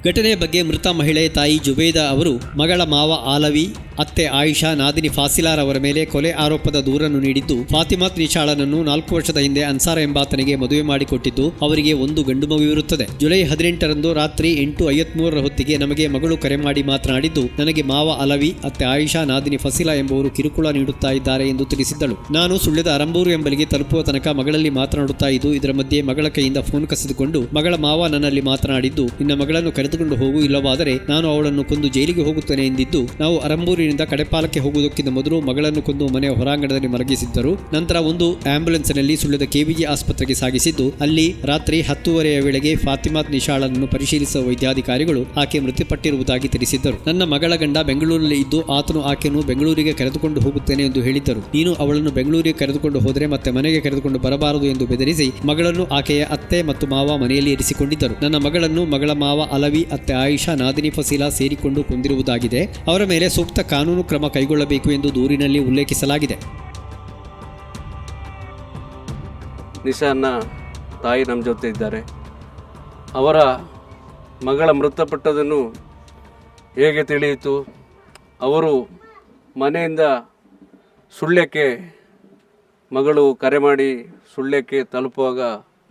ಘಟನೆಯ ಬಗ್ಗೆ ಮೃತ ಮಹಿಳೆ ತಾಯಿ ಜುಬೇದಾ ಅವರು ಮಗಳ ಮಾವ ಆಲವಿ, ಅತ್ತೆ ಆಯಿಷಾ ನಾದಿನಿ ಫಾಸಿಲಾರ್ ಅವರ ಮೇಲೆ ಕೊಲೆ ಆರೋಪದ ದೂರನ್ನು ನೀಡಿದ್ದು, ಫಾತಿಮಾತ್ ನಿಶಾಳನನ್ನು 4 ವರ್ಷದ ಹಿಂದೆ ಅನ್ಸಾರ ಎಂಬಾತನಿಗೆ ಮದುವೆ ಮಾಡಿಕೊಟ್ಟಿದ್ದು, ಅವರಿಗೆ ಒಂದು ಗಂಡು ಮಗುವಿರುತ್ತದೆ. ಜುಲೈ 18ರಂದು ರಾತ್ರಿ 8:53 ಹೊತ್ತಿಗೆ ನಮಗೆ ಮಗಳು ಕರೆ ಮಾಡಿ ಮಾತನಾಡಿದ್ದು, ನನಗೆ ಮಾವ ಅಲವಿ, ಅತ್ತೆ ಆಯಿಷಾ ನಾದಿನಿ ಫಸಿಲಾ ಎಂಬುವರು ಕಿರುಕುಳ ನೀಡುತ್ತಾ ಇದ್ದಾರೆ ಎಂದು ತಿಳಿಸಿದ್ದಳು. ನಾನು ಸುಳ್ಯದ ಅರಂಬೂರು ಎಂಬಲ್ಲಿಗೆ ತಲುಪುವ ತನಕ ಮಗಳಲ್ಲಿ ಮಾತನಾಡುತ್ತಾ ಇದ್ದು, ಇದರ ಮಧ್ಯೆ ಮಗಳ ಕೈಯಿಂದ ಫೋನ್ ಕಸಿದುಕೊಂಡು ಮಗಳ ಮಾವ ನನ್ನಲ್ಲಿ ಮಾತನಾಡಿದ್ದು, ನಿನ್ನ ಮಗಳನ್ನು ಕರೆದುಕೊಂಡು ಹೋಗು, ಇಲ್ಲವಾದರೆ ನಾನು ಅವಳನ್ನು ಕೊಂದು ಜೈಲಿಗೆ ಹೋಗುತ್ತೇನೆ ಎಂದಿದ್ದು, ನಾವು ಅರಂಬೂರಿನಿಂದ ಕಡೆಪಾಲಕ್ಕೆ ಹೋಗುವುದಕ್ಕಿಂತ ಮೊದಲು ಮಗಳನ್ನು ಕೊಂದು ಮನೆಯ ಹೊರಾಂಗಣದಲ್ಲಿ ಮಲಗಿಸಿದ್ದರು. ನಂತರ ಒಂದು ಆಂಬ್ಯುಲೆನ್ಸ್ನಲ್ಲಿ ಸುಳ್ಯದ ಕೆವಿಜಿ ಆಸ್ಪತ್ರೆಗೆ ಸಾಗಿಸಿದ್ದು, ಅಲ್ಲಿ ರಾತ್ರಿ 10:30 ವೇಳೆಗೆ ಫಾತಿಮಾತ್ ನಿಶಾಳನನ್ನು ಪರಿಶೀಲಿಸುವ ವೈದ್ಯಾಧಿಕಾರಿಗಳು ಆಕೆ ಮೃತಪಟ್ಟಿರುವುದಾಗಿ ತಿಳಿಸಿದ್ದರು. ನನ್ನ ಮಗಳ ಗಂಡ ಬೆಂಗಳೂರಿನಲ್ಲಿ ಇದ್ದು, ಆತನು ಆಕೆಯನ್ನು ಬೆಂಗಳೂರಿಗೆ ಕರೆದುಕೊಂಡು ಹೋಗುತ್ತೇನೆ ಎಂದು ಹೇಳಿದ್ದರು. ನೀನು ಅವಳನ್ನು ಬೆಂಗಳೂರಿಗೆ ಕರೆದುಕೊಂಡು ಹೋದರೆ ಮತ್ತೆ ಮನೆಗೆ ಕರೆದುಕೊಂಡು ಬರಬಾರದು ಎಂದು ಬೆದರಿಸಿ ಮಗಳನ್ನು ಆಕೆಯ ಅತ್ತೆ ಮತ್ತು ಮಾವ ಮನೆಯಲ್ಲಿ ಇರಿಸಿಕೊಂಡಿದ್ದರು. ನನ್ನ ಮಗಳನ್ನು ಮಗಳ ಮಾವ ಅಲವಿ, ಅತ್ತೆ ಆಯಿಷಾ ನಾದಿನಿ ಫಸೀಲಾ ಸೇರಿಕೊಂಡು ಕೊಂದಿರುವುದಾಗಿದೆ. ಅವರ ಮೇಲೆ ಸೂಕ್ತ ಕಾನೂನು ಕ್ರಮ ಕೈಗೊಳ್ಳಬೇಕು ಎಂದು ದೂರಿನಲ್ಲಿ ಉಲ್ಲೇಖಿಸಲಾಗಿದೆ. ನಿಶಾನ್ನ ತಾಯಿ ನಮ್ಮ ಜೊತೆ ಇದ್ದಾರೆ. ಅವರ ಮಗಳ ಮೃತಪಟ್ಟದನ್ನು ಹೇಗೆ ತಿಳಿಯಿತು? ಅವರು ಮನೆಯಿಂದ ಸುಳ್ಯಕ್ಕೆ ಮಗಳು ಕರೆ ಮಾಡಿ ಸುಳ್ಯಕ್ಕೆ ತಲುಪುವಾಗ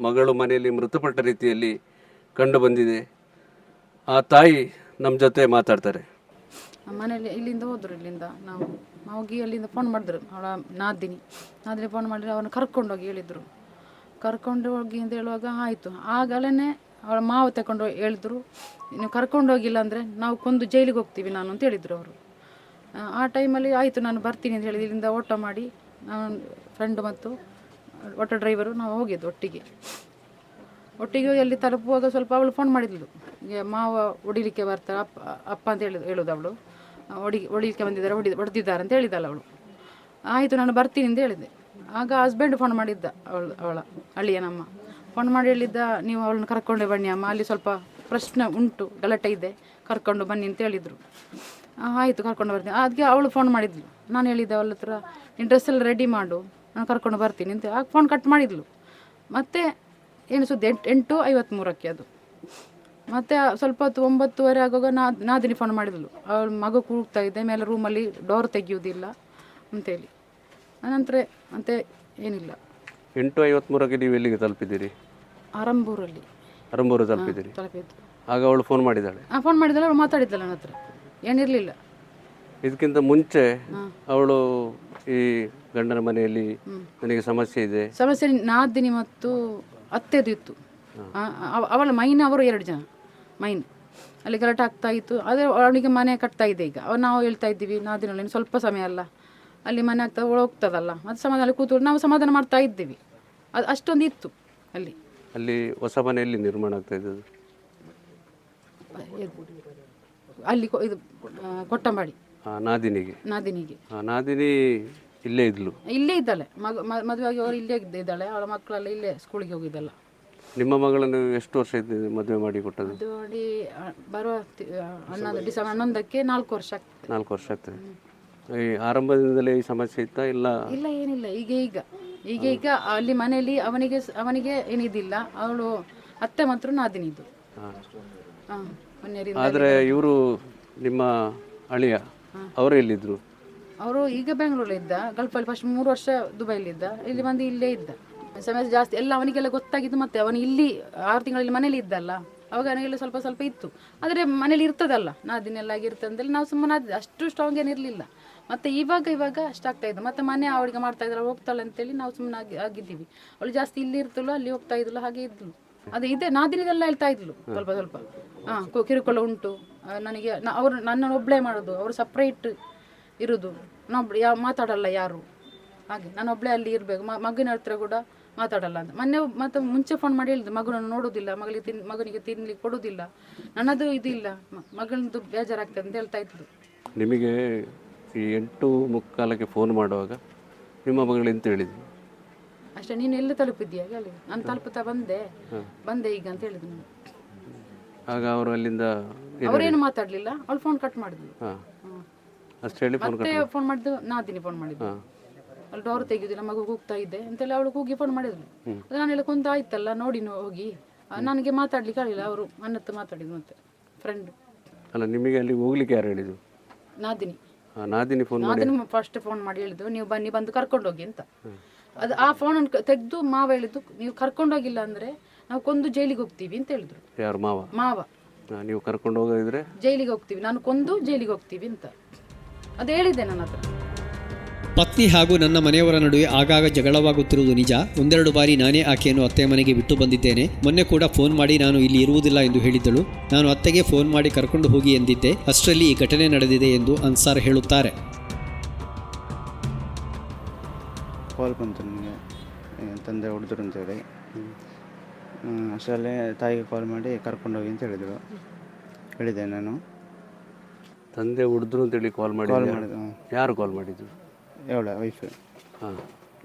ಮಗಳು ಮನೆಯಲ್ಲಿ ಮೃತಪಟ್ಟ ರೀತಿಯಲ್ಲಿ ಕಂಡು ಬಂದಿದೆ. ಆ ತಾಯಿ ನಮ್ಮ ಜೊತೆ ಮಾತಾಡ್ತಾರೆ. ಮನೇಲಿ ಇಲ್ಲಿಂದ ಹೋದರು, ಇಲ್ಲಿಂದ ನಾವು ಹೋಗಿ ಅಲ್ಲಿಂದ ಫೋನ್ ಮಾಡಿದ್ರು. ಅವಳ ನಾದಿನಿ ಫೋನ್ ಮಾಡಿದ್ರೆ ಅವನು ಕರ್ಕೊಂಡೋಗಿ ಹೇಳಿದರು. ಕರ್ಕೊಂಡು ಹೋಗಿ ಅಂತ ಹೇಳುವಾಗ ಆಯಿತು. ಆಗಲೇ ಅವಳ ಮಾವ ತಗೊಂಡು ಹೇಳಿದ್ರು, ನೀವು ಕರ್ಕೊಂಡೋಗಿಲ್ಲ ಅಂದರೆ ನಾವು ಕೊಂದು ಜೈಲಿಗೆ ಹೋಗ್ತೀವಿ ನಾನು ಅಂತ ಹೇಳಿದರು ಅವರು. ಆ ಟೈಮಲ್ಲಿ ಆಯಿತು ನಾನು ಬರ್ತೀನಿ ಅಂತ ಹೇಳಿದ್ರು. ಇಲ್ಲಿಂದ ಓಟೋ ಮಾಡಿ ನಾನು ಫ್ರೆಂಡು ಮತ್ತು ಆಟೋ ಡ್ರೈವರು ನಾವು ಹೋಗಿದ್ದು ಒಟ್ಟಿಗೆ ಹೋಗಿ ಅಲ್ಲಿ ತಲುಪುವಾಗ ಸ್ವಲ್ಪ ಅವಳು ಫೋನ್ ಮಾಡಿದ್ಲು, ಮಾವ ಹೊಡಿಲಿಕ್ಕೆ ಬರ್ತಾರೆ ಅಪ್ಪ ಅಂತ ಹೇಳೋದು. ಅವಳು ಹೊಡಿಲಿಕ್ಕೆ ಬಂದಿದ್ದಾರೆ, ಹೊಡೆದಿದ್ದಾರೆ ಅಂತ ಹೇಳಿದಲ್ಲ ಅವಳು. ಆಯಿತು ನಾನು ಬರ್ತೀನಿ ಅಂತ ಹೇಳಿದೆ. ಆಗ ಹಸ್ಬೆಂಡ್ ಫೋನ್ ಮಾಡಿದ್ದ, ಅವಳ ಅಳಿಯ ನಮ್ಮ ಫೋನ್ ಮಾಡಿ ಹೇಳಿದ್ದ, ನೀವು ಅವಳನ್ನ ಕರ್ಕೊಂಡೇ ಬನ್ನಿ ಅಮ್ಮ, ಅಲ್ಲಿ ಸ್ವಲ್ಪ ಪ್ರಶ್ನೆ ಉಂಟು, ಗಲಾಟೆ ಇದೆ, ಕರ್ಕೊಂಡು ಬನ್ನಿ ಅಂತ ಹೇಳಿದರು. ಆಯಿತು ಕರ್ಕೊಂಡು ಬರ್ತೀನಿ. ಅದಕ್ಕೆ ಅವಳು ಫೋನ್ ಮಾಡಿದ್ಲು. ನಾನು ಹೇಳಿದ್ದೆ ಅವಳ ಹತ್ರ, ನೀನು ಡ್ರೆಸ್ ಎಲ್ಲ ರೆಡಿ ಮಾಡು, ನಾನು ಕರ್ಕೊಂಡು ಬರ್ತೀನಿ ಅಂತ. ಆಗ ಫೋನ್ ಕಟ್ ಮಾಡಿದ್ಲು. ಮತ್ತು ಏನು ಸುದ್ದಿ 8:53 ಅದು. ಮತ್ತು ಸ್ವಲ್ಪ ಹೊತ್ತು 9:30 ಆಗುವಾಗ ನಾದಿನಿ ಫೋನ್ ಮಾಡಿದ್ಲು. ಅವಳು ಮಗು ಕೂಗ್ತಾ ಇದ್ದೆ, ಮೇಲೆ ರೂಮಲ್ಲಿ ಡೋರ್ ತೆಗೆಯೋದಿಲ್ಲ ಅಂತೇಳಿ. ಅನಂತರ ಮತ್ತೆ ಏನಿಲ್ಲ. 8:53ಕ್ಕೆ ನೀವು ಎಲ್ಲಿಗೆ ತಲುಪಿದ್ದೀರಿ? ಆರಂಭೂರಲ್ಲಿ ತಲುಪಿದ್ದೀರಿ. ತಲುಪಿದ್ದು. ಆಗ ಅವಳು ಫೋನ್ ಮಾಡಿದ್ದಾಳೆ? ಫೋನ್ ಮಾಡಿದ್ದಲ್ಲ, ಅವಳು ಮಾತಾಡಿದ್ದಲ್ಲ ನನ್ನ ಹತ್ರ, ಏನಿರಲಿಲ್ಲ. ಇದಕ್ಕಿಂತ ಮುಂಚೆ ಅವಳು ಈ ಗಂಡನ ಮನೆಯಲ್ಲಿ ನನಗೆ ಸಮಸ್ಯೆ ಇದೆ, ಸಮಸ್ಯೆ ನಾದಿನಿ ಮತ್ತು ಅತ್ತೆದು ಇತ್ತು. ಅವಳ ಮೈನ್ ಅವರು 2 ಜನ ಮೈನ್ ಅಲ್ಲಿ ಗಲಾಟೆ ಆಗ್ತಾ ಇತ್ತು. ಆದರೆ ಅವಳಿಗೆ ಮನೆ ಕಟ್ತಾ ಇದೆ ಈಗ. ನಾವು ಹೇಳ್ತಾ ಇದ್ದೀವಿ, ನಾದಿನಲ್ಲಿ ಸ್ವಲ್ಪ ಸಮಯ ಅಲ್ಲ, ಅಲ್ಲಿ ಮನೆ ಆಗ್ತಾ ಹೋಗ್ತದಲ್ಲ, ಮತ್ತು ಸಮಾಧಾನ ಕೂತ್ಕೊಂಡು ನಾವು ಸಮಾಧಾನ ಮಾಡ್ತಾ ಇದ್ದೀವಿ. ಅದು ಅಷ್ಟೊಂದು ಇತ್ತು ಅಲ್ಲಿ. ಅಲ್ಲಿ ಹೊಸ ಮನೆಯಲ್ಲಿ ನಿರ್ಮಾಣ ಆಗ್ತಾ ಇದ್ದದ್ದು ಅಲ್ಲಿ ಇದು ಕೊಟ್ಟಂಬಾಡಿ ನಾದಿನಿಗೆ. ನಾದಿನಿ ಇಲ್ಲೇ ಇದ್ಲು? ಇಲ್ಲೇ ಇದ್ದಾಳೆ. ಮದುವೆಯಾಗಿ ಅವರು ಇಲ್ಲೇ ಇದ್ದಾಳೆ. ಅವಳ ಮಕ್ಕಳೆಲ್ಲ ಇಲ್ಲೇ ಸ್ಕೂಲಿಗೆ ಹೋಗಿದ್ದಲ್ಲ. ನಿಮ್ಮ ಮಗಳನ್ನು ಎಷ್ಟು ವರ್ಷ ಮದುವೆ ಮಾಡಿ ಕೊಟ್ಟದ್ದು? ಅದು ನೋಡಿ ಬರುವ ಡಿಸೆಂಬರ್ 11ಕ್ಕೆ 4 ವರ್ಷ ಆಗ್ತದೆ. 4 ವರ್ಷ ಆಗ್ತದೆ. ಈ ಆರಂಭದಿಂದಲೇ ಈ ಸಮಸ್ಯೆ ಇತ್ತಾ? ಇಲ್ಲ ಏನಿಲ್ಲ, ಈಗ ಅಲ್ಲಿ ಮನೆಯಲ್ಲಿ ಅವನಿಗೆ ಏನಿದಿಲ್ಲ. ಅವಳು ಅತ್ತೆ ಮಾತ್ರ ನಾದಿನಿದ್ದು. ಆದರೆ ಇವರು ನಿಮ್ಮ ಅಳಿಯ ಅವರು ಎಲ್ಲಿದ್ರು? ಅವರು ಈಗ ಬೆಂಗಳೂರಲ್ಲಿ ಇದ್ದ, ಗಲ್ಫಲ್ಲಿ ಫಸ್ಟ್ 3 ವರ್ಷ ದುಬೈಲಿದ್ದ, ಇಲ್ಲಿ ಬಂದು ಇಲ್ಲೇ ಇದ್ದ. ಸಮಸ್ಯೆ ಜಾಸ್ತಿ ಎಲ್ಲ ಅವನಿಗೆಲ್ಲ ಗೊತ್ತಾಗಿದ್ದು. ಮತ್ತೆ ಅವನು ಇಲ್ಲಿ 6 ತಿಂಗಳಲ್ಲಿ ಮನೇಲಿ ಇದ್ದಲ್ಲ, ಅವಾಗ ಅವನಿಗೆಲ್ಲ ಸ್ವಲ್ಪ ಇತ್ತು. ಆದರೆ ಮನೇಲಿ ಇರ್ತದಲ್ಲ, ನಾದಿನೆಲ್ಲ ಆಗಿರ್ತದೆ ಅಂತೇಳಿ ನಾವು ಸುಮ್ಮನೆ ಅಷ್ಟು ಸ್ಟ್ರಾಂಗ್ ಏನಿರಲಿಲ್ಲ. ಮತ್ತು ಇವಾಗ ಅಷ್ಟಾಗ್ತಾ ಇದ್ದು. ಮತ್ತು ಮನೆ ಅವಳಿಗೆ ಮಾಡ್ತಾ ಇದ್ರು, ಹೋಗ್ತಾಳೆ ಅಂತೇಳಿ ನಾವು ಸುಮ್ಮನೆ ಆಗಿದ್ದೀವಿ. ಅವಳು ಜಾಸ್ತಿ ಇಲ್ಲಿ ಇರ್ತಳು, ಅಲ್ಲಿ ಹೋಗ್ತಾ ಇದ್ಲು, ಹಾಗೆ ಇದ್ಲು. ಅದೇ ಇದೆ ನಾದಿನಿಗೆಲ್ಲ ಹೇಳ್ತಾ ಇದ್ಲು ಸ್ವಲ್ಪ ಕಿರುಕುಳ ಉಂಟು ನನಗೆ, ಅವರು ನನ್ನನ್ನು ಒಬ್ಬಳೇ ಮಾಡೋದು, ಅವರು ಸಪ್ರೇಟ್ ಇರೋದು, ನಾವು ಮಾತಾಡಲ್ಲ ಯಾರು, ಹಾಗೆ ನಾನು ಒಬ್ಬಳೇ ಅಲ್ಲಿ ಇರಬೇಕು, ಮಗನ ಹತ್ರ ಕೂಡ ಮಾತಾಡಲ್ಲ ಅಂತ. ಮತ್ತೆ ಮುಂಚೆ ಫೋನ್ ಮಾಡಿ ಹೇಳಿದ್ದು, ಮಗನನ್ನು ನೋಡೋದಿಲ್ಲ, ಮಗನಿಗೆ ತಿನ್ಲಿಕ್ಕೆ ಕೊಡೋದಿಲ್ಲ, ನನ್ನದು ಇದಿಲ್ಲ, ಮಗಳದ್ದು ಬೇಜಾರಾಗ್ತದೆ ಅಂತ ಹೇಳ್ತಾ ಇದ್ದು. ನಿಮಗೆ ಈ 8:45ಕ್ಕೆ ಫೋನ್ ಮಾಡುವಾಗ ನಿಮ್ಮ ಮಗಳು ಎಂತ ಹೇಳಿದ್ರು? ಅಷ್ಟೇ, ನೀನು ಎಲ್ಲಿ ತಲುಪಿದ್ಯಾ ಹೇಳಿ. ನಾನು ತಲುಪುತ್ತಾ ಬಂದೆ ಈಗ ಅಂತ ಹೇಳಿದ್ರು ನಾನು. ಆಗ ಅವರು ಅಲ್ಲಿಂದ ಅವರೇನು ಮಾತಾಡಲಿಲ್ಲ, ಅವಳು ಫೋನ್ ಕಟ್ ಮಾಡಿದ್ಲು. ಅಷ್ಟು ಹೇಳಿ ಮತ್ತೆ ಫೋನ್ ಮಾಡಿದ್ದು ನಾದಿನಿ ಫೋನ್ ಮಾಡಿದ್ದು. ಅಲ್ಲಿ ಡೋರ್ ತೆಗೆಯುದಿಲ್ಲ, ಮಗು ಕೂಗ್ತಾ ಇದ್ದೆ ಅಂತೆಲ್ಲ ಅವಳು ಕೂಗಿ ಫೋನ್ ಮಾಡಿದ್ಲು. ಅದು ನಾನೆಲ್ಲ ಕೊಂತ ಆಯ್ತಲ್ಲ ನೋಡಿ ಹೋಗಿ, ನನಗೆ ಮಾತಾಡ್ಲಿಕ್ಕೆ ಆಗಲಿಲ್ಲ. ಅವರು ನನ್ನ ಹತ್ರ ಮಾತಾಡಿದ್ರು, ಮತ್ತೆ ಫ್ರೆಂಡ್. ಅಲ್ಲ, ನಿಮಗೆ ಅಲ್ಲಿ ಹೋಗ್ಲಿಕ್ಕೆ ಯಾರು ಹೇಳಿದ್ರು? ನಾದಿನಿ ಫಸ್ಟ್ ಫೋನ್ ಮಾಡಿ ಹೇಳಿದ್ರು, ನೀವು ಬನ್ನಿ, ಬಂದು ಕರ್ಕೊಂಡೋಗಿ ಅಂತ. ಅದು ಆ ಫೋನನ್ನು ತೆಗೆದು ಮಾವ ಹೇಳಿದ್ದು, ನೀವು ಕರ್ಕೊಂಡೋಗಿಲ್ಲ ಅಂದ್ರೆ ನಾವು ಕೊಂದು ಜೈಲಿಗೆ ಹೋಗ್ತೀವಿ ಅಂತ ಹೇಳಿದ್ರು. ಯಾರು? ಮಾವ. ನೀವು ಕರ್ಕೊಂಡು ಹೋಗಿದ್ರೆ ಜೈಲಿಗೆ ಹೋಗ್ತೀವಿ, ನಾನು ಕೊಂದು ಜೈಲಿಗೆ ಹೋಗ್ತೀವಿ ಅಂತ ಅದು ಹೇಳಿದ್ದೆ ನನ್ನ ಹತ್ರ. ಪತ್ನಿ ಹಾಗೂ ನನ್ನ ಮನೆಯವರ ನಡುವೆ ಆಗಾಗ ಜಗಳವಾಗುತ್ತಿರುವುದು ನಿಜ. 1-2 ಬಾರಿ ನಾನೇ ಆಕೆಯನ್ನು ಅತ್ತೆಯ ಮನೆಗೆ ಬಿಟ್ಟು ಬಂದಿದ್ದೇನೆ. ಮೊನ್ನೆ ಕೂಡ ಫೋನ್ ಮಾಡಿ ನಾನು ಇಲ್ಲಿ ಇರುವುದಿಲ್ಲ ಎಂದು ಹೇಳಿದ್ದಳು. ನಾನು ಅತ್ತೆಗೆ ಫೋನ್ ಮಾಡಿ ಕರ್ಕೊಂಡು ಹೋಗಿ ಎಂದಿದ್ದೆ. ಅಷ್ಟರಲ್ಲಿ ಈ ಘಟನೆ ನಡೆದಿದೆ ಎಂದು ಅನ್ಸಾರ್ ಹೇಳುತ್ತಾರೆ. ಕಾಲ್ ಬಂತು ನನಗೆ, ತಂದೆ ಹೊಡೆದ್ರು ಅಂತೇಳಿ. ಅಷ್ಟರಲ್ಲೇ ತಾಯಿಗೆ ಕಾಲ್ ಮಾಡಿ ಕರ್ಕೊಂಡೋಗಿ ಅಂತ ಹೇಳಿದೆ ನಾನು. ತಂದೆ ಹೊಡೆದ್ರು ಅಂತೇಳಿ ಕಾಲ್ ಮಾಡಿದ್ದು? ಯಾರು ಕಾಲ್ ಮಾಡಿದ್ದು? ಅವಳ ವೈಫ್.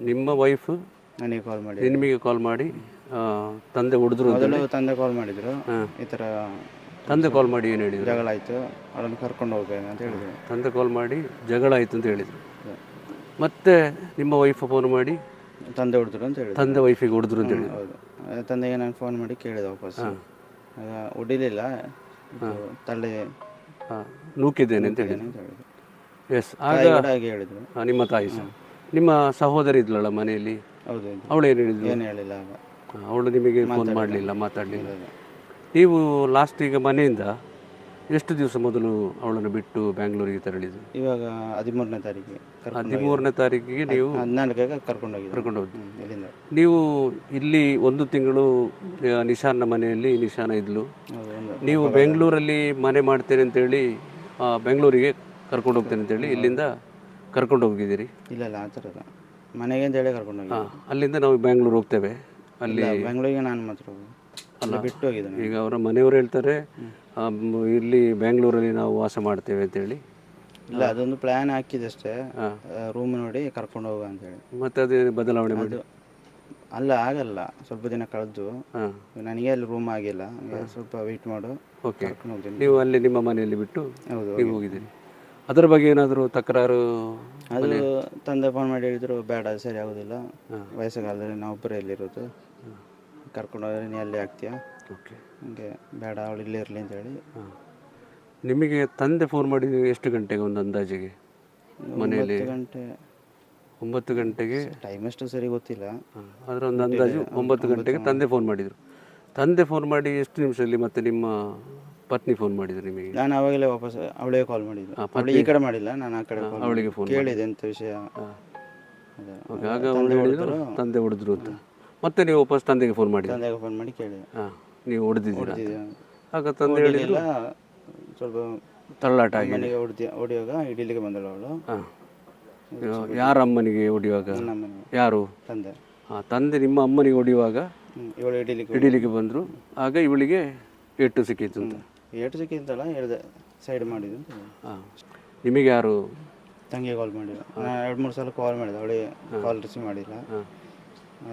ನಿಮ್ಮ ವೈಫ್ ನನಗೆ ಕಾಲ್ ಮಾಡಿ, ನಿಮಗೆ ಕಾಲ್ ಮಾಡಿ ತಂದೆ ಹೊಡೆದ್ರು? ತಂದೆ ಕಾಲ್ ಮಾಡಿದ್ರು, ಈ ಥರ. ತಂದೆ ಕಾಲ್ ಮಾಡಿ ಏನು ಹೇಳಿದ್ರು? ಜಗಳ ಆಯಿತು, ಅವಳನ್ನು ಕರ್ಕೊಂಡು ಹೋಗ್ಬೇಕು ಅಂತ ಹೇಳಿದ್ರು. ತಂದೆ ಕಾಲ್ ಮಾಡಿ ಜಗಳ ಆಯಿತು ಅಂತ ಹೇಳಿದ್ರು. ಮತ್ತೆ ನಿಮ್ಮ ವೈಫ್ ಫೋನ್ ಮಾಡಿ ತಂದೆ ಹೊಡೆದ್ರು ಅಂತ ಹೇಳಿದ್ರು. ತಂದೆ ವೈಫಿಗೆ ಹೊಡೆದ್ರು ಅಂತ ಹೇಳಿ? ಹೌದು. ತಂದೆಗೆ ನಾನು ಫೋನ್ ಮಾಡಿ ಕೇಳಿದೆ ವಾಪಸ್. ಹೊಡಿಲಿಲ್ಲ, ತಲೆ ನೂಕಿದ್ದೇನೆ ಅಂತ ಹೇಳಿ. ಎಸ್, ಆಗ ಹೇಳಿದ್ರು. ನಿಮ್ಮ ತಾಯಿ ಸಹ. ನಿಮ್ಮ ಸಹೋದರಿ ಇದ್ಲಲ್ಲ ಮನೆಯಲ್ಲಿ? ಹೌದು. ಅವಳು ಏನು ಹೇಳಿದ್ರು? ಏನು ಹೇಳಿಲ್ಲ. ಅವಳು ನಿಮಗೆ ಫೋನ್ ಮಾಡಲಿಲ್ಲ, ಮಾತಾಡಲಿಲ್ಲ? ನೀವು ಲಾಸ್ಟ್ ಈಗ ಮನೆಯಿಂದ ಎಷ್ಟು ದಿವಸ ಮೊದಲು ಅವಳನ್ನು ಬಿಟ್ಟು ಬ್ಯಾಂಗ್ಳೂರಿಗೆ ತೆರಳಿದ್ರು? ಇವಾಗ 13ನೇ ತಾರೀಕಿಗೆ. 13ನೇ ತಾರೀಕಿಗೆ ನೀವು 14ಕ್ಕೆ ಕರ್ಕೊಂಡು ಹೋಗಿ. ನೀವು ಇಲ್ಲಿ 1 ತಿಂಗಳು ನಿಶಾನ್ನ ಮನೆಯಲ್ಲಿ ನಿಶಾನ ಇದ್ಲು. ನೀವು ಬೆಂಗಳೂರಲ್ಲಿ ಮನೆ ಮಾಡ್ತೇನೆ ಅಂತೇಳಿ ಬೆಂಗಳೂರಿಗೆ ಕರ್ಕೊಂಡು ಹೋಗ್ತೇನೆ ಅಂತೇಳಿ ಇಲ್ಲಿಂದ ಕರ್ಕೊಂಡು ಹೋಗಿದ್ದೀರಿ? ಇಲ್ಲ, ಆ ಥರ ಮನೆಗೆ ಅಂತೇಳಿ ಕರ್ಕೊಂಡು ಹೋಗಿ. ಅಲ್ಲಿಂದ ನಾವು ಬೆಂಗಳೂರು ಹೋಗ್ತೇವೆ. ಅಲ್ಲಿ ಬೆಂಗಳೂರಿಗೆ ನಾನು ಮಾತ್ರ ಅಲ್ಲ ಬಿಟ್ಟು ಹೋಗಿದ್ದೇನೆ. ಈಗ ಅವರ ಮನೆಯವರು ಹೇಳ್ತಾರೆ ಇಲ್ಲಿ ಬೆಂಗಳೂರಲ್ಲಿ ನಾವು ವಾಸ ಮಾಡ್ತೇವೆ ಅಂತೇಳಿ. ಇಲ್ಲ, ಅದೊಂದು ಪ್ಲ್ಯಾನ್ ಹಾಕಿದಷ್ಟೇ, ರೂಮ್ ನೋಡಿ ಕರ್ಕೊಂಡು ಹೋಗ ಅಂತೇಳಿ. ಮತ್ತೆ ಅದೇ ಬದಲಾವಣೆ ಮಾಡಿ ಅಲ್ಲ ಆಗಲ್ಲ, ಸ್ವಲ್ಪ ದಿನ ಕಳೆದು ಹಾಂ, ನನಗೆ ಅಲ್ಲಿ ರೂಮ್ ಆಗಿಲ್ಲ, ಹಂಗೆ ಸ್ವಲ್ಪ ವೆಯ್ಟ್ ಮಾಡು. ಓಕೆ. ಕರ್ಕೊಂಡು ಹೋಗ್ತೀನಿ. ನೀವು ಅಲ್ಲಿ ನಿಮ್ಮ ಮನೆಯಲ್ಲಿ ಬಿಟ್ಟು ಹೌದು, ನೀವು ಹೋಗಿದ್ದೀರಿ. ಅದರ ಬಗ್ಗೆ ಏನಾದರೂ ತಕರಾರು? ಅದು ತಂದೆ ಫೋನ್ ಮಾಡಿ ಹೇಳಿದ್ರು, ಬೇಡ ಅದು ಸರಿ ಆಗೋದಿಲ್ಲ, ವಯಸ್ಸುಗಾಲದಲ್ಲಿ ನಾವು ಒಬ್ಬರೇ ಎಲ್ಲಿರೋದು, ಕರ್ಕೊಂಡು ಹೋದ್ರೆ ನೀ ಅಲ್ಲೇ ಆಗ್ತೀಯಾ, ಓಕೆ. ಹಂಗೆ ಬೇಡ ಅವಳು ಇಲ್ಲೇ ಇರಲಿ ಅಂತೇಳಿ. ಹಾಂ. ನಿಮಗೆ ತಂದೆ ಫೋನ್ ಮಾಡಿದ್ದು ಎಷ್ಟು ಗಂಟೆಗೆ ಒಂದು ಅಂದಾಜಿಗೆ ಮನೆಯಲ್ಲಿ? 9 ಗಂಟೆ. 9 ಗಂಟೆಗೆ ಟೈಮ್ ಎಷ್ಟು ಸರಿ ಗೊತ್ತಿಲ್ಲ. ಅದರ ಒಂದು ಅಂದಾಜು 9 ಗಂಟೆಗೆ ತಂದೆ ಫೋನ್ ಮಾಡಿದರು. ತಂದೆ ಫೋನ್ ಮಾಡಿ ಎಷ್ಟು ನಿಮಿಷದಲ್ಲಿ ಮತ್ತೆ ನಿಮ್ಮ ಪತ್ನಿ ಫೋನ್ ಮಾಡಿದ್ರು ನಿಮಗೆ? ನಾನು ಅವಾಗಲೇ ವಾಪಸ್ ಅವಳಿಗೆ ಕಾಲ್ ಮಾಡಿದ್ದು. ಅವಳು ಈ ಕಡೆ ಮಾಡಿಲ್ಲ, ನಾನು ಆ ಕಡೆ ಅವಳಿಗೆ ಫೋನ್ ಕೇಳಿದೆ ಎಂತ ವಿಷಯ. ಓಕೆ. ಆಗ ಅವಳು ಹೇಳಿದ್ರು ತಂದೆ ಹೊಡೆದ್ರು ಅಂತ. ಮತ್ತೆ ನೀವು ವಾಪಸ್ ತಂದೆಗೆ ಫೋನ್ ಮಾಡಿದ್ರಿ? ತಂದೆಗೆ ಫೋನ್ ಮಾಡಿ ಕೇಳಿದೆ. ಹಾಂ, ನೀವು ಹೊಡೆದಿದ್ದೀರಾ? ಆಗ ತಂದೆ ಹೇಳಿಲ್ಲ, ಸ್ವಲ್ಪ ತಳ್ಳಾಟ ಆಗಿ ಮನೆಗೆ ಹೊಡಿಯುವಾಗ ಇಡೀಲಿಗೆ ಬಂದಳು ಅವಳು. ಹಾಂ. ಯಾರ ಅಮ್ಮನಿಗೆ ಹೊಡಿಯುವಾಗ? ಯಾರು? ತಂದೆ. ಹಾಂ, ತಂದೆ ನಿಮ್ಮ ಅಮ್ಮನಿಗೆ ಹೊಡಿಯುವಾಗ ಇವಳು ಹಿಡೀಲಿಕ್ಕೆ ಬಂದರು. ಆಗ ಇವಳಿಗೆ ಏಟು ಸಿಕ್ಕಿತ್ತು ಅಂತ? ಏಟು ಸಿಕ್ಕಿತ್ತಲ್ಲ, ಹೇಳಿದೆ ಸೈಡ್ ಮಾಡಿದ್ದು ಅಂತ. ಹಾಂ. ನಿಮಗೆ ಯಾರು? ತಂಗಿ ಕಾಲ್ ಮಾಡಿಲ್ಲ. ನಾನು 2-3 ಸಲ ಕಾಲ್ ಮಾಡಿದೆ, ಅವಳಿಗೆ ಕಾಲ್ ರಿಸೀವ್ ಮಾಡಿಲ್ಲ.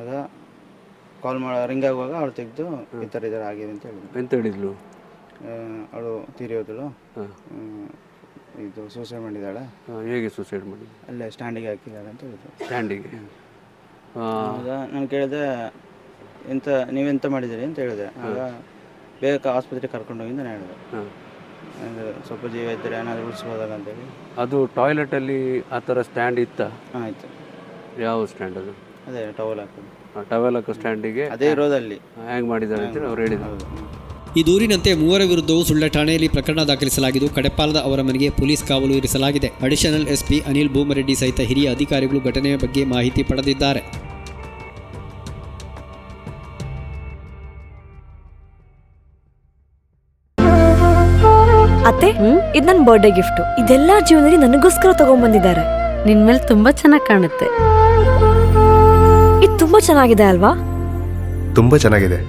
ಆಗ ಕಾಲ್ ರಿಂಗ್ ಆಗುವಾಗ ಅವಳು ತೆಗೆದು ಈ ಥರ ಆಗಿದೆ ಅಂತ ಹೇಳಿದ್ರು. ಎಂತ ಹೇಳಿದ್ಲು? ಅವಳು ತೀರಿ ಹೋದಳು, ಇದು ಸೂಸೈಡ್ ಮಾಡಿದ್ದಾಳೆ. ಹೇಗೆ ಸೂಸೈಡ್ ಮಾಡಿ? ಅಲ್ಲೇ ಸ್ಟ್ಯಾಂಡಿಗೆ ಹಾಕಿದ್ದಾಳೆ ಅಂತ ಹೇಳಿದ್ರು. ಸ್ಟ್ಯಾಂಡಿಗೆ? ಆಗ ನಾನು ಕೇಳಿದೆ, ನೀವೆಂತ ಮಾಡಿದ್ದೀರಿ ಅಂತ ಹೇಳಿದೆ. ಆಗ ಬೇಗ ಆಸ್ಪತ್ರೆಗೆ ಕರ್ಕೊಂಡು ಹೋಗಿ ನಾನು ಹೇಳಿದೆ, ಸ್ವಲ್ಪ ಜೀವ ಇದ್ದರೆ ಏನಾದರೂ ಉಳಿಸ್ಬೋದಲ್ಲ ಅಂತೇಳಿ. ಅದು ಟಾಯ್ಲೆಟಲ್ಲಿ ಆ ಥರ ಸ್ಟ್ಯಾಂಡ್ ಇತ್ತ? ಆಯಿತು. ಯಾವ ಸ್ಟ್ಯಾಂಡ್ ಅದು? ಅದೇ ಟವಲ್ ಹಾಕೋದು. ಟವಲ್ ಹಾಕೋ ಸ್ಟ್ಯಾಂಡಿಗೆ ಅದೇ ಇರೋದಲ್ಲಿ ಹ್ಯಾಂಗ್ ಮಾಡಿದ್ದಾರೆ ಅಂತ ಅವ್ರು ಹೇಳಿದ್ರು. ಈ ದೂರಿನಂತೆ ಮೂವರ ವಿರುದ್ಧವೂ ಸುಳ್ಳ ಠಾಣೆಯಲ್ಲಿ ಪ್ರಕರಣ ದಾಖಲಿಸಲಾಗಿದ್ದು ಕಡೆಪಾಲದ ಅವರ ಮನೆಗೆ ಪೊಲೀಸ್ ಕಾವಲು ಇರಿಸಲಾಗಿದೆ. ಅಡಿಷನಲ್ ಎಸ್ಪಿ ಅನಿಲ್ ಭೂಮರೆಡ್ಡಿ ಸಹಿತ ಹಿರಿಯ ಅಧಿಕಾರಿಗಳು ಘಟನೆಯ ಬಗ್ಗೆ ಮಾಹಿತಿ ಪಡೆದಿದ್ದಾರೆ. ಅತ್ತೆ, ಇದು ನನ್ನ ಬರ್ಡೇ ಗಿಫ್ಟ್. ಇದೆಲ್ಲ ಜೀವನದಲ್ಲಿ ನನಗೋಸ್ಕರ ತಗೊಂಡ್ಬಂದಿದ್ದಾರೆ. ನಿನ್ ಮೇಲೆ ತುಂಬಾ ಚೆನ್ನಾಗಿ ಕಾಣುತ್ತೆ. ಇದು ತುಂಬಾ ಚೆನ್ನಾಗಿದೆ ಅಲ್ವಾ? ತುಂಬಾ ಚೆನ್ನಾಗಿದೆ.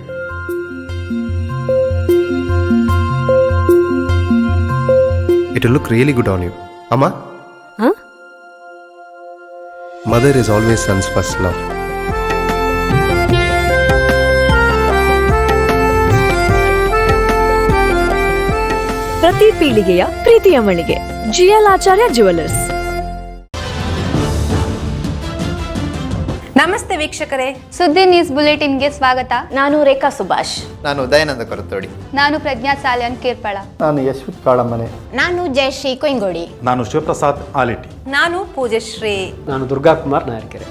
It will look really good on you. Amma? Huh? Mother is always son's first love. ಪ್ರತಿ ಪೀಳಿಗೆಯ ಪ್ರೀತಿಯ ಮಳಿಗೆ ಜಿಎಲ್ ಆಚಾರ್ಯ ಜ್ಯುವೆಲರ್ಸ್. ನಮಸ್ತೆ ವೀಕ್ಷಕರೇ, ಸುದ್ದಿ ನ್ಯೂಸ್ ಬುಲೆಟಿನ್ಗೆ ಸ್ವಾಗತ. ನಾನು ರೇಖಾ ಸುಭಾಷ್. ನಾನು ದಯಾನಂದ ಕೊರತೋಡಿ. ನಾನು ಪ್ರಜ್ಞಾ ಸಾಲ್ಯನ್ ಕಿರ್ಪಳ. ನಾನು ಯಶ್ವಿತ್ ಕಾಳಮನೆ. ನಾನು ಜಯಶ್ರೀ ಕೊಯ್ಗೋಡಿ. ನಾನು ಶಿವಪ್ರಸಾದ್ ಆಲಿಟಿ. ನಾನು ಪೂಜಶ್ರೀ. ನಾನು ದುರ್ಗಾ ಕುಮಾರ್ ನಾಯರ್ಕೆರೆ.